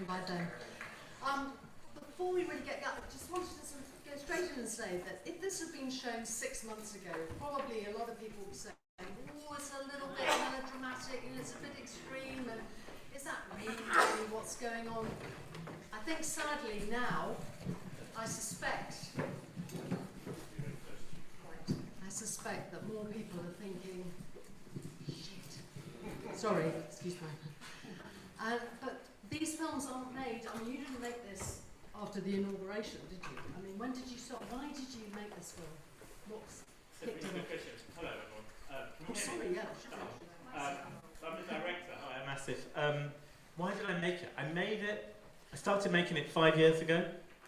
by then. Before we really get going, I just wanted to sort of go straight in and say that if this had been shown 6 months ago, probably a lot of people would say, oh, it's a little bit melodramatic, and it's a bit extreme, and is that really what's going on? I think sadly now, I suspect that more people are thinking, shit. Sorry, excuse me. But these films aren't made, I mean, you didn't make this after the inauguration, did you? I mean, when did you start? Why did you make this film? What's kicked it off? Hello, everyone. Sorry, yeah. I'm the director. Hi, I'm Asif. Why did I make it? I started making it 5 years ago,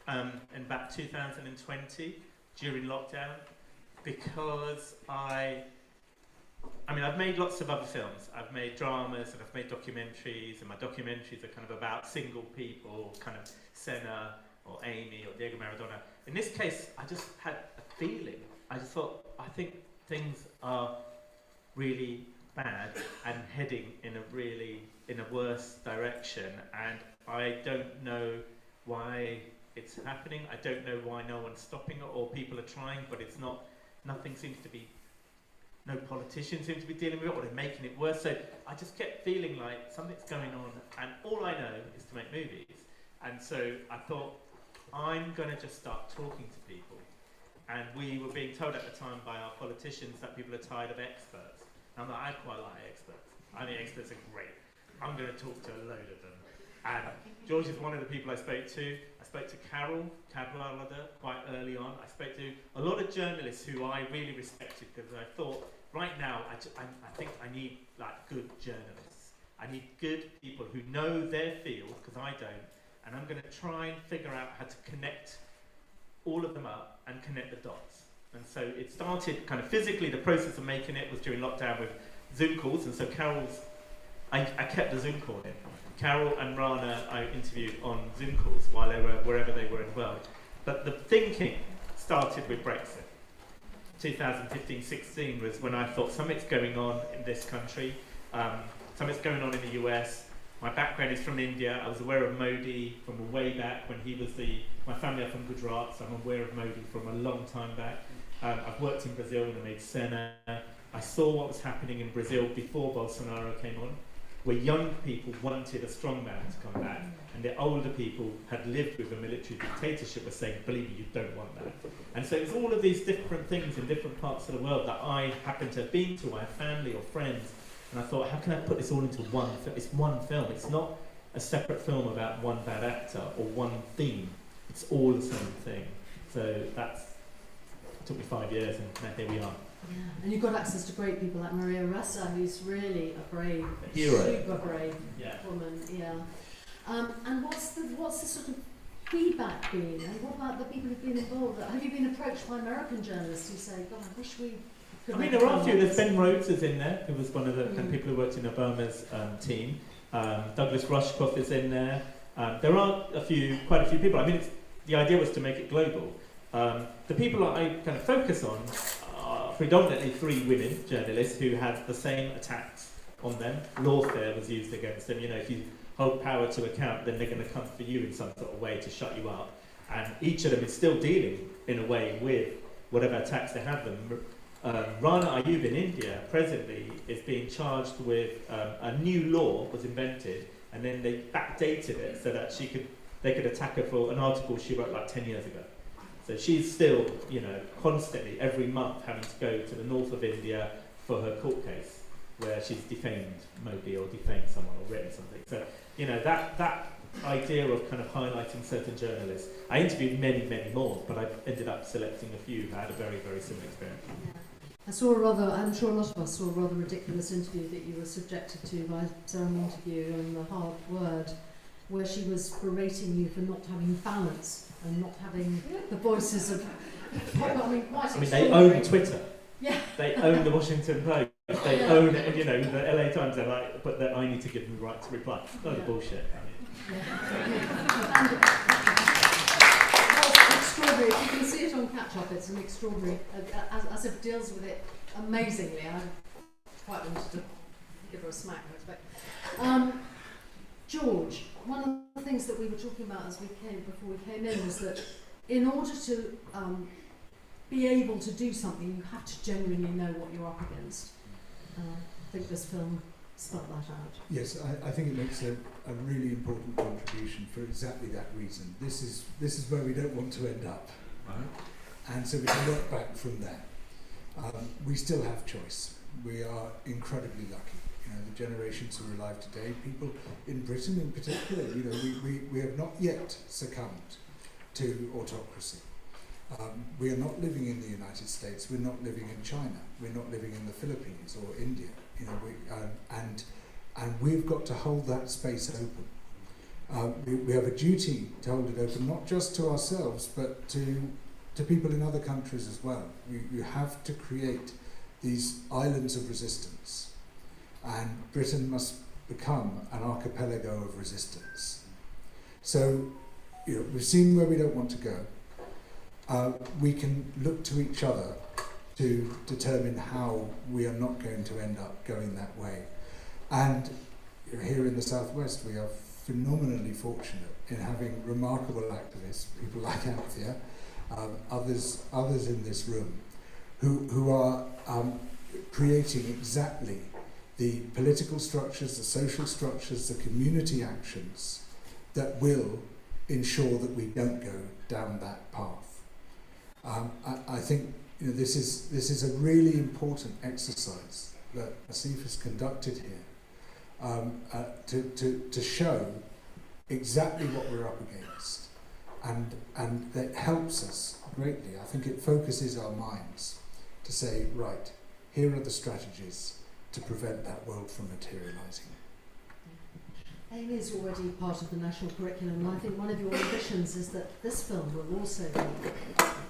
in about 2020, during lockdown, because I've made lots of other films. I've made dramas and I've made documentaries, and my documentaries are kind of about single people, kind of Senna or Amy or Diego Maradona. In this case, I just had a feeling. I just thought, I think things are really bad and heading in a worse direction, and I don't know why it's happening. I don't know why no one's stopping it, or people are trying, but it's not. Nothing seems to be. No politicians seem to be dealing with it, or they're making it worse. So I just kept feeling like something's going on, and all I know is to make movies. And so I thought, I'm going to just start talking to people. And we were being told at the time by our politicians that people are tired of experts. And I'm like, I quite like experts. I think experts are great. I'm going to talk to a load of them. And George is one of the people I spoke to. I spoke to Carol Cadwallader quite early on. I spoke to a lot of journalists who I really respected, because I thought, right now, I think I need like good journalists. I need good people who know their field, because I don't. And I'm going to try and figure out how to connect all of them up and connect the dots. And so it started kind of physically, the process of making it was during lockdown with Zoom calls. And so I kept the Zoom call in. Carol and Rana I interviewed on Zoom calls while they were wherever they were in the world. But the thinking started with Brexit. 2015-16 was when I thought something's going on in this country, something's going on in the US. My background is from India. I was aware of Modi from way back when he was my family are from Gujarat, so I'm aware of Modi from a long time back. I've worked in Brazil and I made Senna. I saw what was happening in Brazil before Bolsonaro came on, where young people wanted a strong man to come back, and the older people had lived with a military dictatorship were saying, believe me, you don't want that. And so it's all of these different things in different parts of the world that I happen to have been to, I have family or friends, and I thought, how can I put this all into one film? It's one film. It's not a separate film about one bad actor or one theme. It's all the same thing. So it took me 5 years, and now here we are. Yeah, and you've got access to great people like Maria Ressa, who's really a brave, hero. Super brave woman. Yeah. And what's the sort of feedback been? And what about the people who've been involved? Have you been approached by American journalists who say, "God, I wish we could"? I mean, there are a few. There's Ben Rhodes is in there, who was one of the kind of people who worked in Obama's team. Douglas Rushkoff is in there. There are quite a few people. I mean, the idea was to make it global. The people that I kind of focus on are predominantly 3 women journalists who had the same attacks on them. Lawfare was used against them. You know, if you hold power to account, then they're going to come for you in some sort of way to shut you up. And each of them is still dealing, in a way, with whatever attacks they have them. Rana Ayub in India, presently, is being charged with a new law was invented, and then they backdated it so that they could attack her for an article she wrote like 10 years ago. So she's still, constantly, every month, having to go to the north of India for her court case, where she's defamed Modi or defamed someone or written something. So, that idea of kind of highlighting certain journalists. I interviewed many, many more, but I ended up selecting a few who had a very, very similar experience. Yeah. I'm sure a lot of us saw a rather ridiculous interview that you were subjected to by Sarah Montague and The Hard Word, where she was berating you for not having balance and not having the voices of... they own Twitter. Yeah. They own the Washington Post. They own it, and the LA Times, they're like, but I need to give them the right to reply. Bullshit. Extraordinary. You can see it on Catch Up. It's an extraordinary. Asif deals with it amazingly. I quite wanted to give her a smack, I expect. George, one of the things that we were talking about before we came in was that in order to be able to do something, you have to genuinely know what you're up against. I think this film spelled that out. Yes, I think it makes a really important contribution for exactly that reason. This is where we don't want to end up, right? And so we can work back from there. We still have choice. We are incredibly lucky. You know, the generations who are alive today, people in Britain in particular, you know, we have not yet succumbed to autocracy. We are not living in the United States. We're not living in China. We're not living in the Philippines or India. You know, and we've got to hold that space open. We have a duty to hold it open, not just to ourselves, but to people in other countries as well. You have to create these islands of resistance, and Britain must become an archipelago of resistance. So, you know, we've seen where we don't want to go. We can look to each other to determine how we are not going to end up going that way. And here in the Southwest, we are phenomenally fortunate in having remarkable activists, people like Anthea, others in this room, who are creating exactly the political structures, the social structures, the community actions that will ensure that we don't go down that path. I think, you know, this is a really important exercise that Asif has conducted here to show exactly what we're up against, and that helps us greatly. I think it focuses our minds to say, right, here are the strategies to prevent that world from materialising. AIM is already part of the national curriculum, and I think one of your ambitions is that this film will also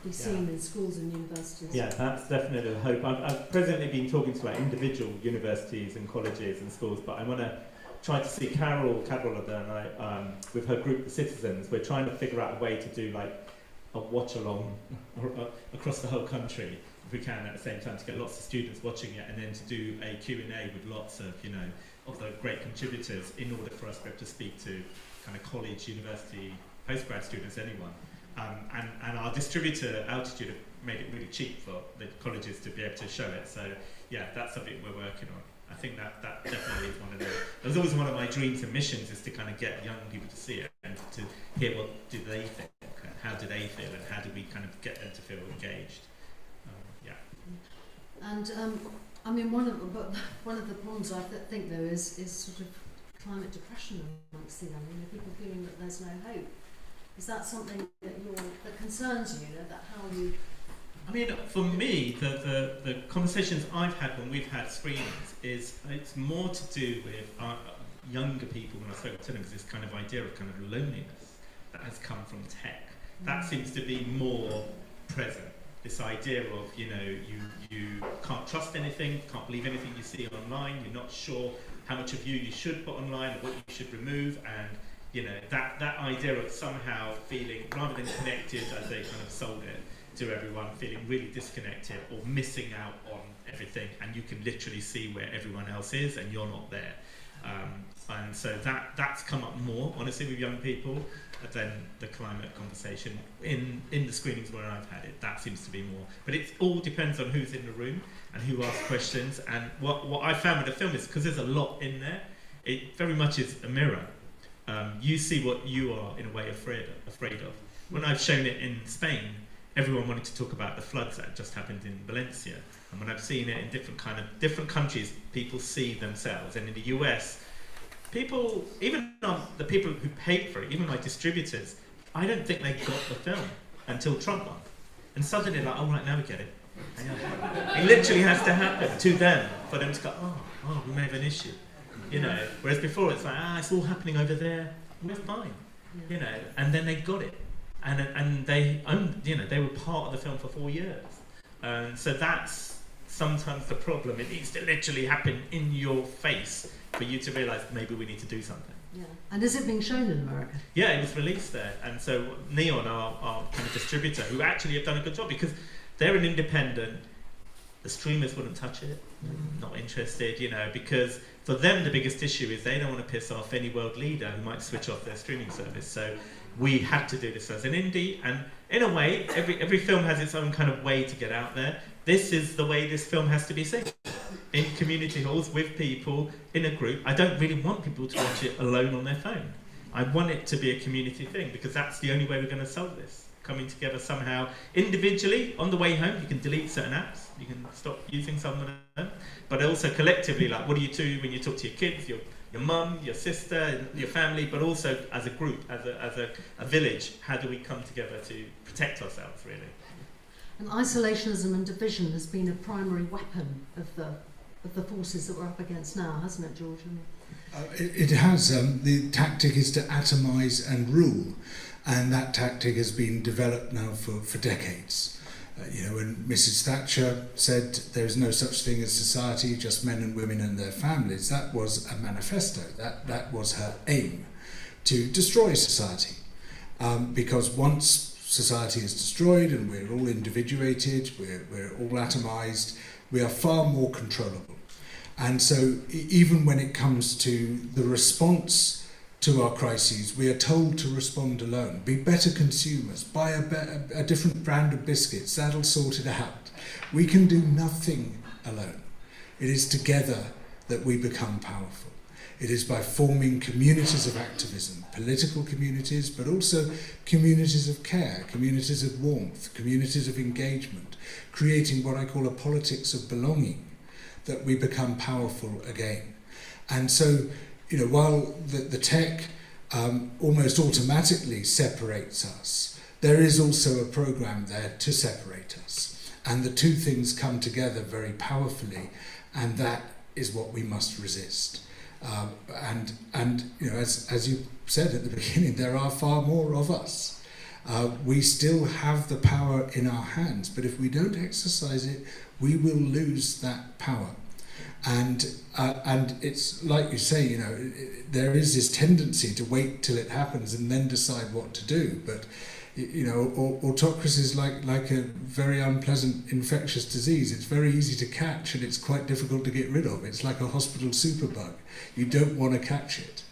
be seen in schools and universities. Yeah, that's definitely the hope. I've presently been talking to individual universities and colleges and schools, but I want to try to see Carol and I, with her group, The Citizens, we're trying to figure out a way to do like a watch-along across the whole country, if we can, at the same time, to get lots of students watching it, and then to do a Q&A with lots of, you know, of the great contributors, in order for us to be able to speak to kind of college, university, postgrad students, anyone. And our distributor, Altitude, have made it really cheap for the colleges to be able to show it. So yeah, that's something we're working on. I think that definitely is one of the, it was always one of my dreams and missions, is to kind of get young people to see it and to hear what do they think, and how do they feel, and how do we kind of get them to feel engaged. Yeah. And I mean, one of the problems I think though is sort of climate depression amongst the young. You know, people feeling that there's no hope. Is that something that concerns you? You know, that how you? I mean, for me, the conversations I've had when we've had screenings it's more to do with younger people. When I spoke to them, is this kind of idea of kind of loneliness that has come from tech. That seems to be more present. This idea of, you know, you can't trust anything, can't believe anything you see online, you're not sure how much of you should put online or what you should remove, and, you know, that idea of somehow feeling, rather than connected as they kind of sold it to everyone, feeling really disconnected or missing out on everything, and you can literally see where everyone else is and you're not there. And so that's come up more, honestly, with young people than the climate conversation. In the screenings where I've had it, that seems to be more. But it all depends on who's in the room and who asks questions. And what I found with the film is, because there's a lot in there, it very much is a mirror. You see what you are, in a way, afraid of. When I've shown it in Spain, everyone wanted to talk about the floods that had just happened in Valencia. And when I've seen it in different countries, people see themselves. And in the US, people, even the people who paid for it, even my distributors, I don't think they got the film until Trump won. And suddenly they're like, oh right, now we get it. It literally has to happen to them for them to go, oh, we may have an issue. You know, whereas before it's like, it's all happening over there, we're fine. Yeah. You know, and then they got it. And they owned, you know, they were part of the film for 4 years. And so that's sometimes the problem. It needs to literally happen in your face for you to realise maybe we need to do something. Yeah. And is it being shown in America? Yeah, it was released there. And so Neon, our kind of distributor, who actually have done a good job, because they're an independent, the streamers wouldn't touch it, not interested, you know, because for them the biggest issue is they don't want to piss off any world leader who might switch off their streaming service. So we had to do this as an indie, and in a way, every film has its own kind of way to get out there. This is the way this film has to be seen. In community halls, with people, in a group. I don't really want people to watch it alone on their phone. I want it to be a community thing, because that's the only way we're going to solve this. Coming together somehow, individually, on the way home, you can delete certain apps, you can stop using some of them, but also collectively, like, what do you do when you talk to your kids, your mum, your sister, your family, but also as a group, as a village, how do we come together to protect ourselves, really? And isolationism and division has been a primary weapon of the forces that we're up against now, hasn't it, George? It has. The tactic is to atomise and rule, and that tactic has been developed now for decades. You know, when Mrs. Thatcher said there is no such thing as society, just men and women and their families, that was a manifesto. That was her aim, to destroy society. Because once society is destroyed and we're all individuated, we're all atomised, we are far more controllable. And so even when it comes to the response to our crises, we are told to respond alone. Be better consumers, buy a different brand of biscuits, that'll sort it out. We can do nothing alone. It is together that we become powerful. It is by forming communities of activism, political communities, but also communities of care, communities of warmth, communities of engagement, creating what I call a politics of belonging, that we become powerful again. And so, you know, while the tech almost automatically separates us, there is also a program there to separate us. And the two things come together very powerfully, and that is what we must resist. And you know, as you said at the beginning, there are far more of us. We still have the power in our hands, but if we don't exercise it, we will lose that power. And it's like you say, you know, there is this tendency to wait till it happens and then decide what to do. But you know, autocracy is like a very unpleasant infectious disease. It's very easy to catch and it's quite difficult to get rid of. It's like a hospital superbug. You don't want to catch it.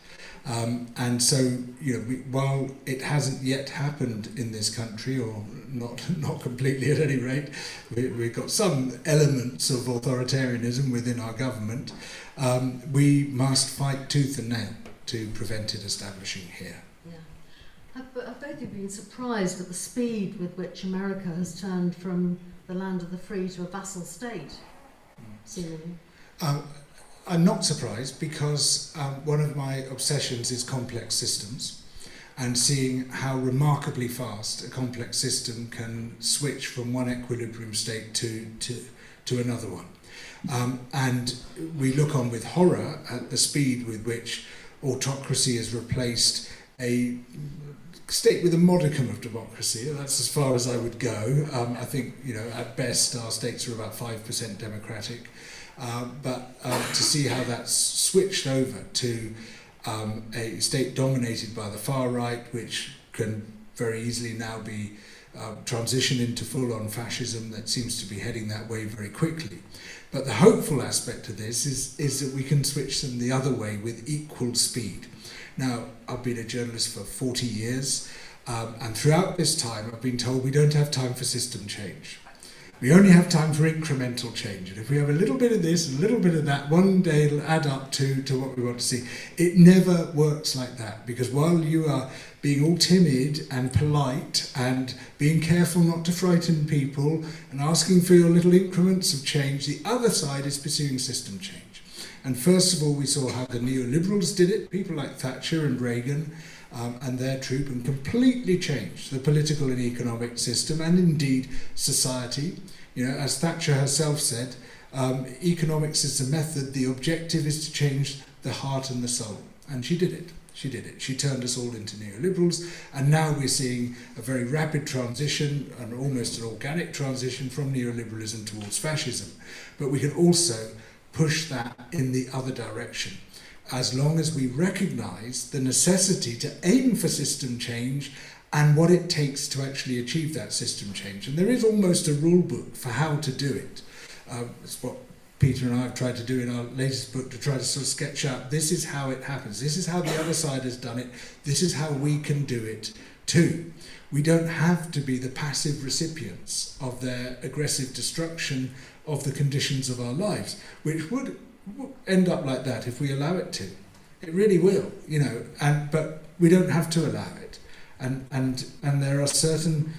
And so, you know, while it hasn't yet happened in this country, or not completely at any rate, we've got some elements of authoritarianism within our government, we must fight tooth and nail to prevent it establishing here. Yeah. Have both of you been surprised at the speed with which America has turned from the land of the free to a vassal state, seemingly? I'm not surprised, because one of my obsessions is complex systems, and seeing how remarkably fast a complex system can switch from one equilibrium state to another one. And we look on with horror at the speed with which autocracy has replaced a state with a modicum of democracy. That's as far as I would go. I think, you know, at best our states are about 5% democratic. But to see how that's switched over to a state dominated by the far right, which can very easily now be transitioned into full-on fascism, that seems to be heading that way very quickly. But the hopeful aspect of this is that we can switch them the other way with equal speed. Now, I've been a journalist for 40 years, and throughout this time I've been told we don't have time for system change. We only have time for incremental change. And if we have a little bit of this, a little bit of that, one day it'll add up to what we want to see. It never works like that, because while you are being all timid and polite and being careful not to frighten people and asking for your little increments of change, the other side is pursuing system change. And first of all, we saw how the neoliberals did it, people like Thatcher and Reagan, and their troop, and completely changed the political and economic system, and indeed society. You know, as Thatcher herself said, economics is the method, the objective is to change the heart and the soul. And she did it. She did it. She turned us all into neoliberals, and now we're seeing a very rapid transition, and almost an organic transition from neoliberalism towards fascism. But we can also push that in the other direction, as long as we recognise the necessity to aim for system change and what it takes to actually achieve that system change. And there is almost a rule book for how to do it. It's what Peter and I have tried to do in our latest book, to try to sort of sketch out, this is how it happens, this is how the other side has done it, this is how we can do it too. We don't have to be the passive recipients of their aggressive destruction of the conditions of our lives, which would end up like that if we allow it to. It really will, you know, but we don't have to allow it. And there are certain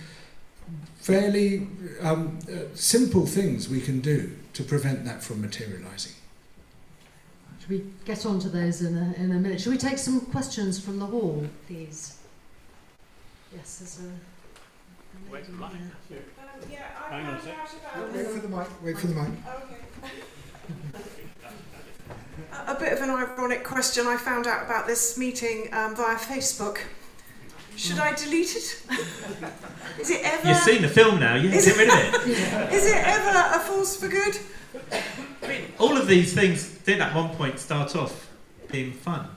fairly simple things we can do to prevent that from materialising. Should we get on to those in a minute? Should we take some questions from the hall, please? Yes, there's a... Wait for the mic. Hang on a sec. Wait for the mic, wait for the mic. Okay. A bit of an ironic question. I found out about this meeting via Facebook. Should I delete it? Is it ever... You've seen the film now, you get rid of it. Is it ever a force for good? I mean, all of these things did at one point start off being fun.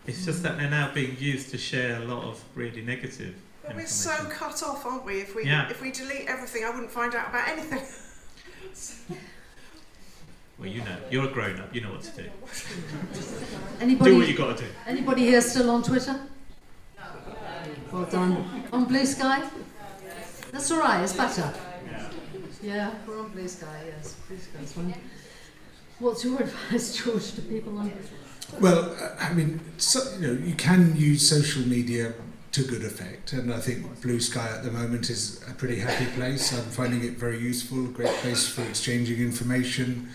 It's just that they're now being used to share a lot of really negative But we're information. so cut off, aren't we? If we delete everything, I wouldn't find out about anything. Well, you know, you're a grown-up, you know what to do. Anybody, Do what you got to do. anybody here still on Twitter? Well done. On Blue Sky? That's all right, it's better. Yeah, we're on Blue Sky, yes. Blue Sky's fine. What's your advice, George, to people on... Well, I mean, you can use social media to good effect, and I think Blue Sky at the moment is a pretty happy place. I'm finding it very useful, a great place for exchanging information,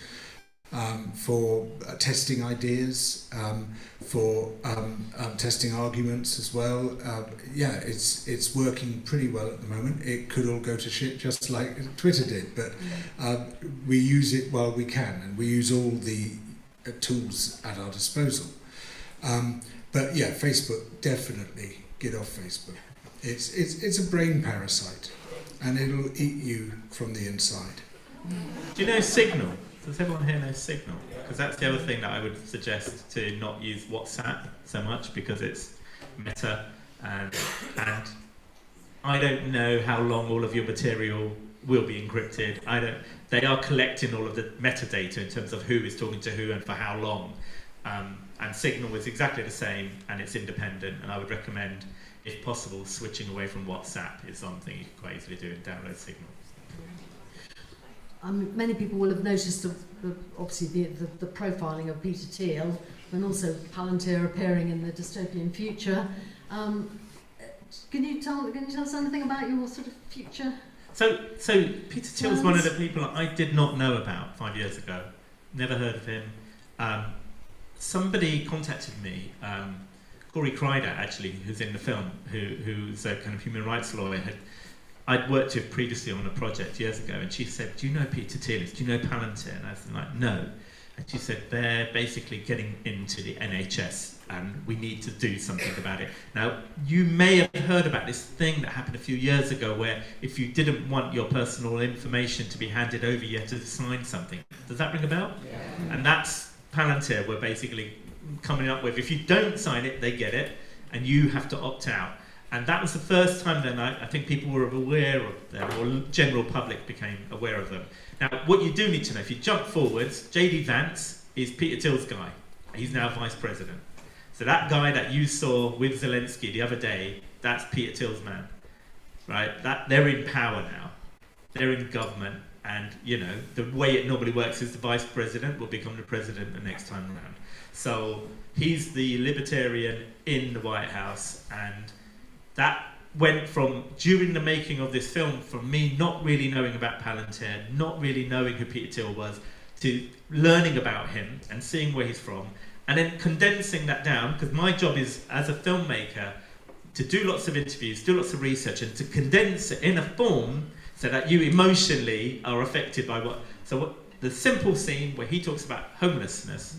for testing ideas, for testing arguments as well. It's working pretty well at the moment. It could all go to shit just like Twitter did, but we use it while we can, and we use all the tools at our disposal. But yeah, Facebook, definitely get off Facebook. It's a brain parasite, and it'll eat you from the inside. Do you know Signal? Does everyone here know Signal? Because that's the other thing that I would suggest, to not use WhatsApp so much, because it's meta, and I don't know how long all of your material will be encrypted. They are collecting all of the metadata in terms of who is talking to who and for how long. And Signal is exactly the same, and it's independent, and I would recommend, if possible, switching away from WhatsApp is something you can quite easily do and download Signal. Many people will have noticed obviously the profiling of Peter Thiel, and also Palantir appearing in the dystopian future. Can you tell us anything about your sort of future? So Peter Thiel was one of the people I did not know about 5 years ago. Never heard of him. Somebody contacted me, Corey Kreider actually, who's in the film, who's a kind of human rights lawyer. I'd worked with previously on a project years ago, and she said, "Do you know Peter Thiel? Do you know Palantir?" And I was like, "No." And she said, "They're basically getting into the NHS, and we need to do something about it." Now, you may have heard about this thing that happened a few years ago, where if you didn't want your personal information to be handed over, you had to sign something. Does that ring a bell? Yeah. And that's Palantir were basically coming up with. If you don't sign it, they get it, and you have to opt out. And that was the first time then I think people were aware of them, or general public became aware of them. Now, what you do need to know, if you jump forwards, J.D. Vance is Peter Thiel's guy. He's now vice president. So that guy that you saw with Zelensky the other day, that's Peter Thiel's man, right? They're in power now. They're in government, and the way it normally works is the vice president will become the president the next time around. So he's the libertarian in the White House, and that went from, during the making of this film, from me not really knowing about Palantir, not really knowing who Peter Thiel was, to learning about him and seeing where he's from, and then condensing that down, because my job is, as a filmmaker, to do lots of interviews, do lots of research, and to condense it in a form so that you emotionally are affected by the simple scene where he talks about homelessness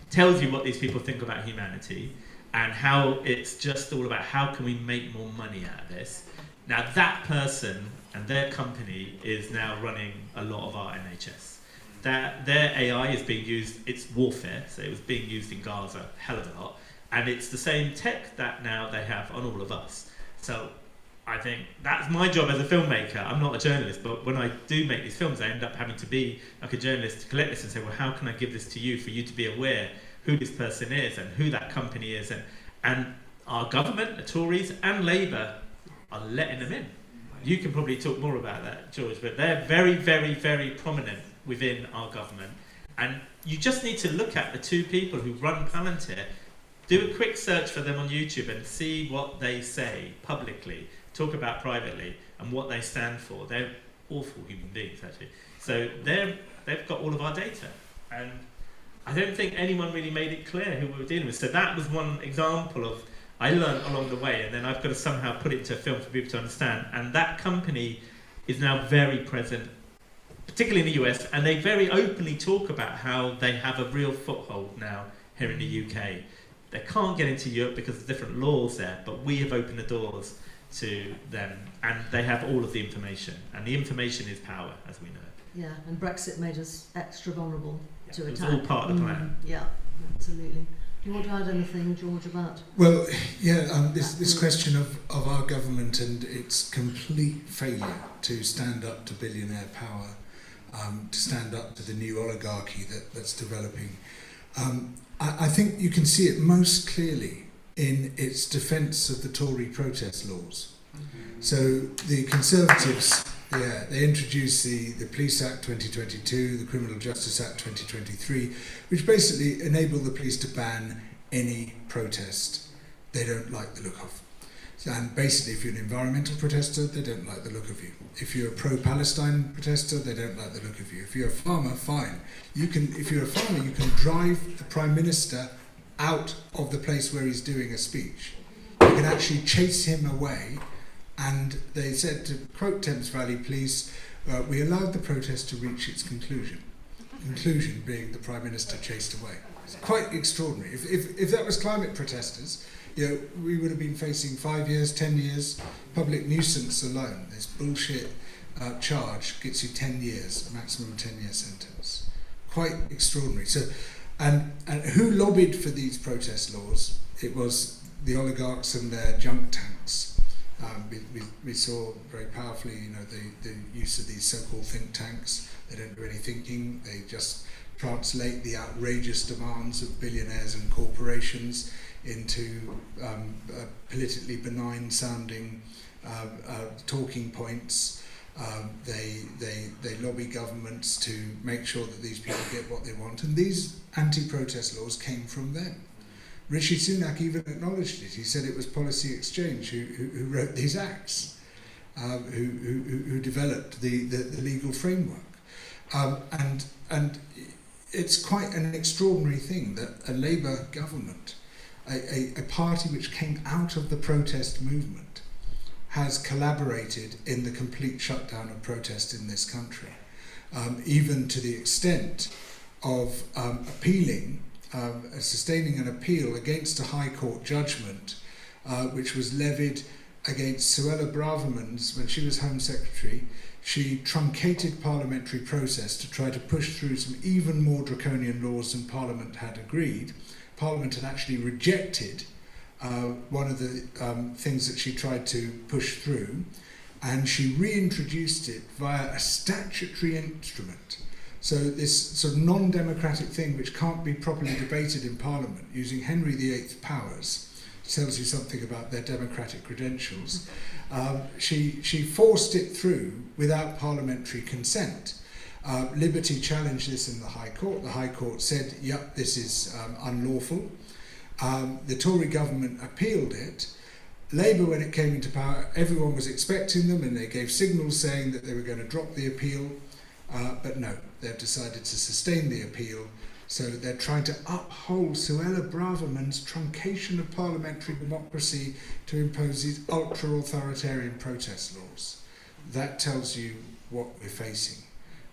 tells you what these people think about humanity, and how it's just all about how can we make more money out of this. Now that person and their company is now running a lot of our NHS. Their AI is being used, it's warfare, so it was being used in Gaza a hell of a lot, and it's the same tech that now they have on all of us. So I think that's my job as a filmmaker. I'm not a journalist, but when I do make these films, I end up having to be like a journalist to collect this and say, well, how can I give this to you for you to be aware who this person is and who that company is, and our government, the Tories and Labour are letting them in. You can probably talk more about that, George, but they're very, very, very prominent within our government. And you just need to look at the two people who run Palantir, do a quick search for them on YouTube and see what they say publicly, talk about privately, and what they stand for. They're awful human beings, actually. So they've got all of our data. And I don't think anyone really made it clear who we were dealing with. So that was one example of, I learned along the way, and then I've got to somehow put it into a film for people to understand. And that company is now very present, particularly in the US, and they very openly talk about how they have a real foothold now here in the UK. They can't get into Europe because of different laws there, but we have opened the doors to them, and they have all of the information. And the information is power, as we know. Yeah, and Brexit made us extra vulnerable to It was attack. all part of the plan. Yeah, absolutely. Do you want to add anything, George, about? Well, yeah, this question of our government and its complete failure to stand up to billionaire power, to stand up to the new oligarchy that's developing. I think you can see it most clearly in its defence of the Tory protest laws. So the Conservatives, they introduced the Police Act 2022, the Criminal Justice Act 2023, which basically enable the police to ban any protest they don't like the look of. And basically, if you're an environmental protester, they don't like the look of you. If you're a pro-Palestine protester, they don't like the look of you. If you're a farmer, fine. If you're a farmer, you can drive the Prime Minister out of the place where he's doing a speech. You can actually chase him away. And they said, to quote Thames Valley Police, we allowed the protest to reach its conclusion. Conclusion being the Prime Minister chased away. It's quite extraordinary. If that was climate protesters, we would have been facing 5 years, 10 years. Public nuisance alone, this bullshit charge gets you 10 years, a maximum 10-year sentence. Quite extraordinary. So, and who lobbied for these protest laws? It was the oligarchs and their junk tanks. We saw very powerfully, the use of these so-called think tanks. They don't do any thinking. They just translate the outrageous demands of billionaires and corporations into politically benign-sounding talking points. They lobby governments to make sure that these people get what they want, and these anti-protest laws came from them. Rishi Sunak even acknowledged it. He said it was Policy Exchange who wrote these acts, who developed the legal framework. And it's quite an extraordinary thing that a Labour government, a party which came out of the protest movement, has collaborated in the complete shutdown of protest in this country, even to the extent of sustaining an appeal against a High Court judgment which was levied against Suella Bravermans when she was Home Secretary. She truncated parliamentary process to try to push through some even more draconian laws than Parliament had agreed. Parliament had actually rejected one of the things that she tried to push through, and she reintroduced it via a statutory instrument. So this sort of non-democratic thing which can't be properly debated in Parliament, using Henry VIII powers, tells you something about their democratic credentials. She forced it through without parliamentary consent. Liberty challenged this in the High Court. The High Court said, yep, this is unlawful. The Tory government appealed it. Labour, when it came into power, everyone was expecting them, and they gave signals saying that they were going to drop the appeal. But no, they've decided to sustain the appeal. So they're trying to uphold Suella Braverman's truncation of parliamentary democracy to impose these ultra-authoritarian protest laws. That tells you what we're facing,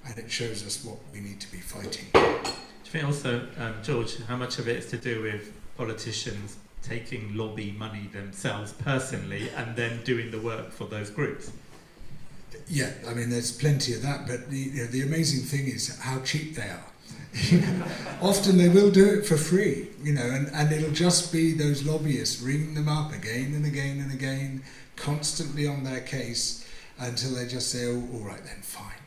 and it shows us what we need to be fighting. Do you think also, George, how much of it is to do with politicians taking lobby money themselves personally and then doing the work for those groups? Yeah, I mean, there's plenty of that, but the amazing thing is how cheap they are. Often they will do it for free, and it'll just be those lobbyists ringing them up again and again and again, constantly on their case, until they just say, "Oh, all right then, fine."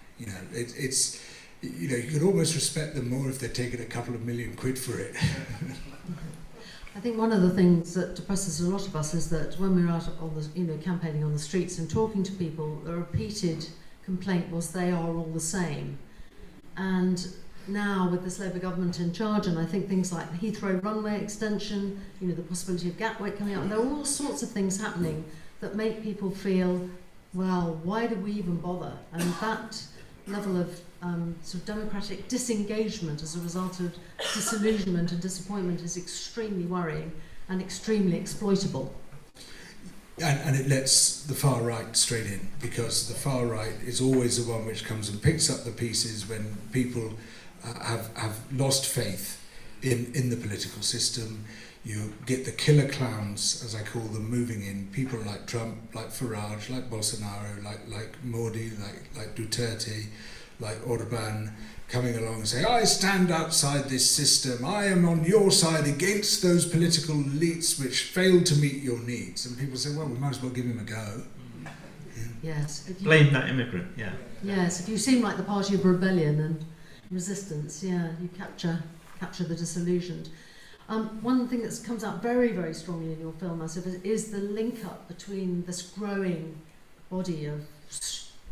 It's you could almost respect them more if they're taking a couple of million quid for it. I think one of the things that depresses a lot of us is that when we're out on the, campaigning on the streets and talking to people, the repeated complaint was they are all the same. And now with this Labour government in charge, and I think things like the Heathrow runway extension, the possibility of Gatwick coming out, and there are all sorts of things happening that make people feel, well, why do we even bother? And that level of sort of democratic disengagement as a result of disillusionment and disappointment is extremely worrying and extremely exploitable. And it lets the far right straight in, because the far right is always the one which comes and picks up the pieces when people have lost faith in the political system. You get the killer clowns, as I call them, moving in. People like Trump, like Farage, like Bolsonaro, like Modi, like Duterte, like Orban, coming along and saying, "I stand outside this system. I am on your side against those political elites which fail to meet your needs." And people say, "Well, we might as well give him a go." Yes. Blame that immigrant, yeah. Yes, if you seem like the party of rebellion and resistance, you capture the disillusioned. One thing that comes out very, very strongly in your film, Asif, is the link up between this growing body of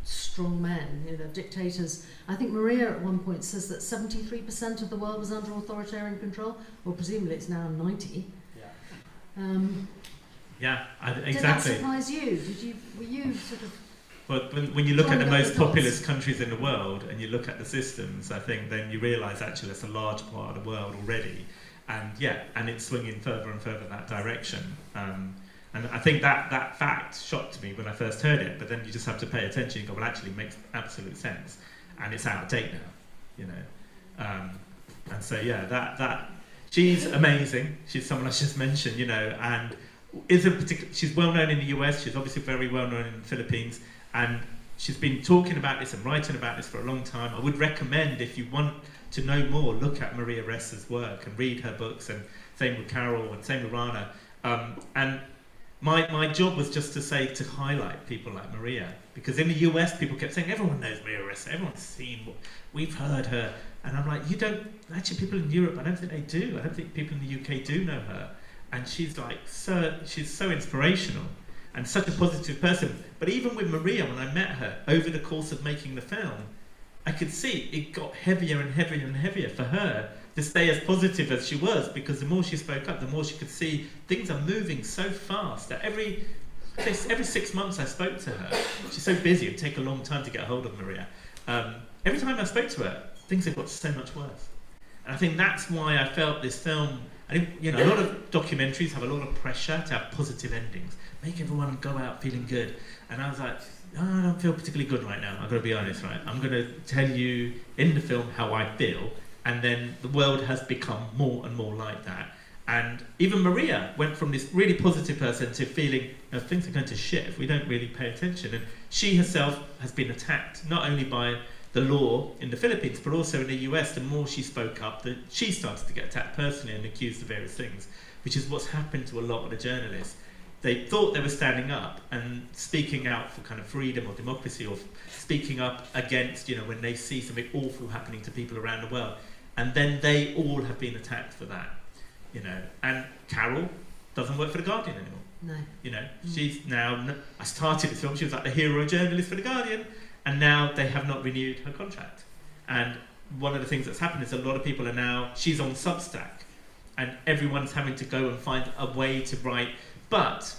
strong men, dictators. I think Maria at one point says that 73% of the world was under authoritarian control. Well, presumably it's now 90. Yeah. Exactly. Did that surprise you? Were you sort of... Well, when you look at the most populous countries in the world and you look at the systems, I think then you realise actually that's a large part of the world already. And it's swinging further and further that direction. And I think that fact shocked me when I first heard it, but then you just have to pay attention and go, well, actually it makes absolute sense. And it's out of date now, And so, that she's amazing. She's someone I just mentioned, and she's well known in the US. She's obviously very well known in the Philippines. And she's been talking about this and writing about this for a long time. I would recommend, if you want to know more, look at Maria Ressa's work and read her books, and same with Carol and same with Rana. And my job was just to highlight people like Maria, because in the US people kept saying, everyone knows Maria Ressa, everyone's seen we've heard her. And I'm like, you don't, actually people in Europe, I don't think they do. I don't think people in the UK do know her. And she's so inspirational and such a positive person. But even with Maria, when I met her, over the course of making the film, I could see it got heavier and heavier and heavier for her to stay as positive as she was, because the more she spoke up, the more she could see things are moving so fast that every 6 months I spoke to her, she's so busy, it would take a long time to get a hold of Maria. Every time I spoke to her, things had got so much worse. And I think that's why I felt this film, I think, a lot of documentaries have a lot of pressure to have positive endings, make everyone go out feeling good. And I was like, no, I don't feel particularly good right now. I've got to be honest, right? I'm going to tell you in the film how I feel, and then the world has become more and more like that. And even Maria went from this really positive person to feeling, things are going to shit if we don't really pay attention. And she herself has been attacked, not only by the law in the Philippines, but also in the US. The more she spoke up, she started to get attacked personally and accused of various things, which is what's happened to a lot of the journalists. They thought they were standing up and speaking out for kind of freedom or democracy, or speaking up against, when they see something awful happening to people around the world. And then they all have been attacked for that, And Carol doesn't work for The Guardian anymore. No. She's now, I started this film, she was like the hero journalist for The Guardian, and now they have not renewed her contract. And one of the things that's happened is a lot of people are now, she's on Substack, and everyone's having to go and find a way to write, but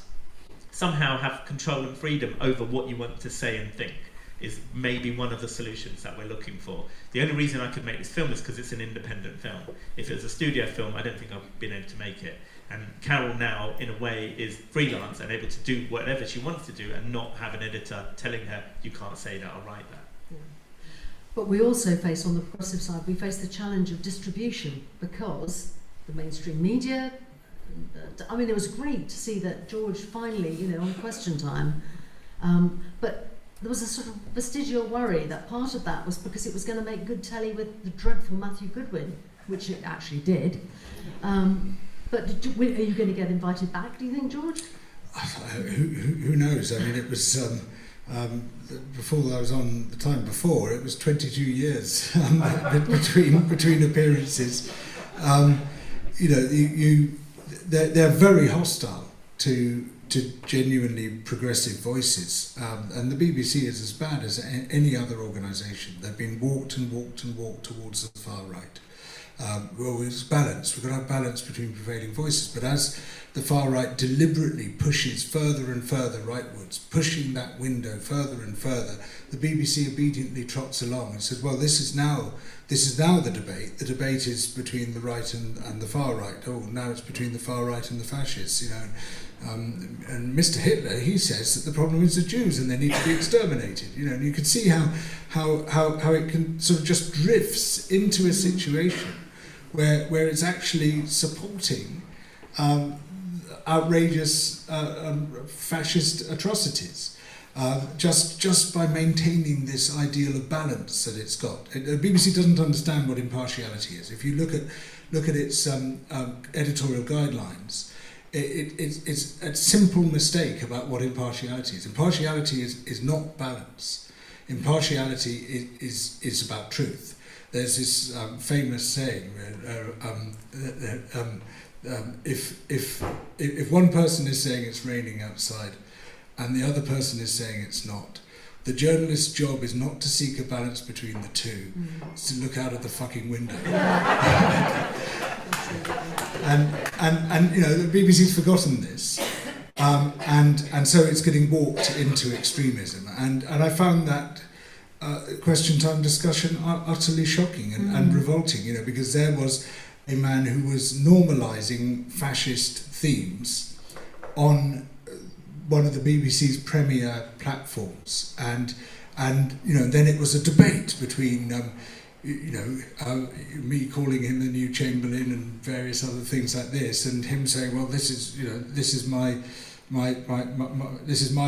somehow have control and freedom over what you want to say and think is maybe one of the solutions that we're looking for. The only reason I could make this film is because it's an independent film. If it was a studio film, I don't think I've been able to make it. And Carol now, in a way, is freelance and able to do whatever she wants to do and not have an editor telling her, you can't say that or write that. Yeah. But we also face, on the progressive side, we face the challenge of distribution, because the mainstream media, it was great to see that George finally, on Question Time, but there was a sort of vestigial worry that part of that was because it was going to make good telly with the dreadful Matthew Goodwin, which it actually did. But are you going to get invited back, do you think, George? Who knows? I mean, it was before I was on the time before. It was 22 years between appearances. They're very hostile to genuinely progressive voices, and the BBC is as bad as any other organisation. They've been walked and walked and walked towards the far right. Well, it's balance. We've got to have balance between prevailing voices. But as the far right deliberately pushes further and further rightwards, pushing that window further and further, the BBC obediently trots along and says, well, this is now the debate. The debate is between the right and the far right. Oh, now it's between the far right and the fascists, and Mr. Hitler, he says that the problem is the Jews and they need to be exterminated. And you can see how it can sort of just drifts into a situation where it's actually supporting outrageous fascist atrocities, just by maintaining this ideal of balance that it's got. The BBC doesn't understand what impartiality is. If you look at its editorial guidelines, it's a simple mistake about what impartiality is. Impartiality is not balance. Impartiality is about truth. There's this famous saying, if one person is saying it's raining outside and the other person is saying it's not, the journalist's job is not to seek a balance between the two, it's to look out of the fucking window. and the BBC's forgotten this, and so it's getting walked into extremism, and I found that question time discussion utterly shocking and revolting, because there was a man who was normalising fascist themes on one of the BBC's premier platforms, and then it was a debate between me calling him the new Chamberlain and various other things like this, and him saying, well, this is my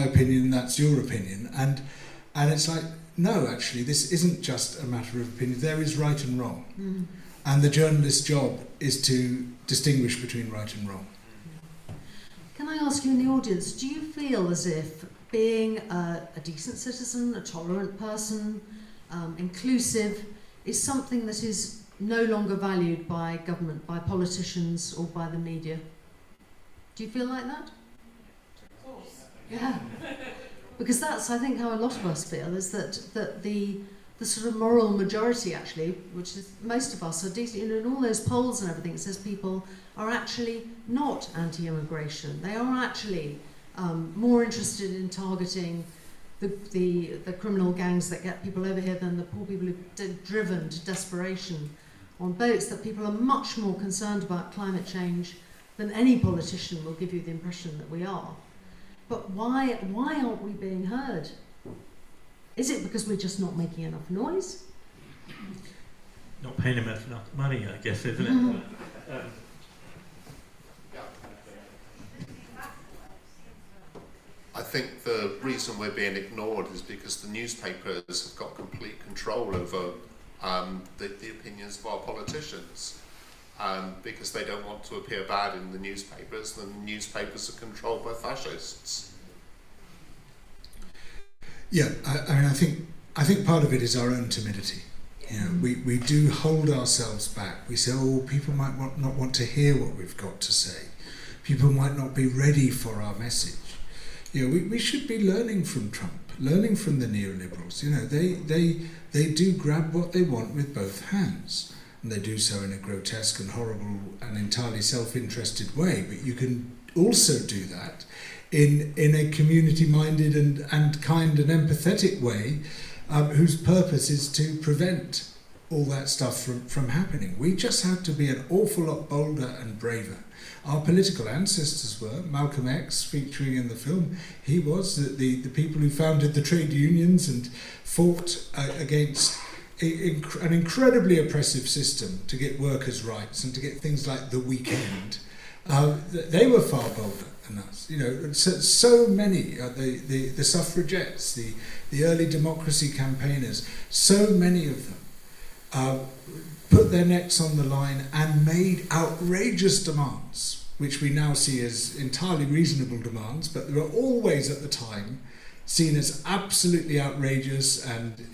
opinion, that's your opinion, and it's like, no, actually, this isn't just a matter of opinion. There is right and wrong, and the journalist's job is to distinguish between right and wrong. Can I ask you in the audience, do you feel as if being a decent citizen, a tolerant person, inclusive, is something that is no longer valued by government, by politicians or by the media? Do you feel like that? Of course. Yeah. Because that's, I think, how a lot of us feel, is that the sort of moral majority, actually, which is most of us are decent, in all those polls and everything, it says people are actually not anti-immigration. They are actually more interested in targeting the criminal gangs that get people over here than the poor people who are driven to desperation on boats, that people are much more concerned about climate change than any politician will give you the impression that we are. But why aren't we being heard? Is it because we're just not making enough noise? Not paying enough money, I guess, isn't it? I think the reason we're being ignored is because the newspapers have got complete control over the opinions of our politicians. Because they don't want to appear bad in the newspapers, then the newspapers are controlled by fascists. Yeah, I think part of it is our own timidity. We do hold ourselves back. We say, oh, people might not want to hear what we've got to say. People might not be ready for our message. We should be learning from Trump, learning from the neoliberals. They do grab what they want with both hands. And they do so in a grotesque and horrible and entirely self-interested way. But you can also do that in a community-minded and kind and empathetic way, whose purpose is to prevent all that stuff from happening. We just have to be an awful lot bolder and braver. Our political ancestors were. Malcolm X, featuring in the film, he was the people who founded the trade unions and fought against an incredibly oppressive system to get workers' rights and to get things like the weekend. They were far bolder. and us. You know, so many, the suffragettes, the early democracy campaigners, so many of them put their necks on the line and made outrageous demands, which we now see as entirely reasonable demands, but they were always at the time seen as absolutely outrageous and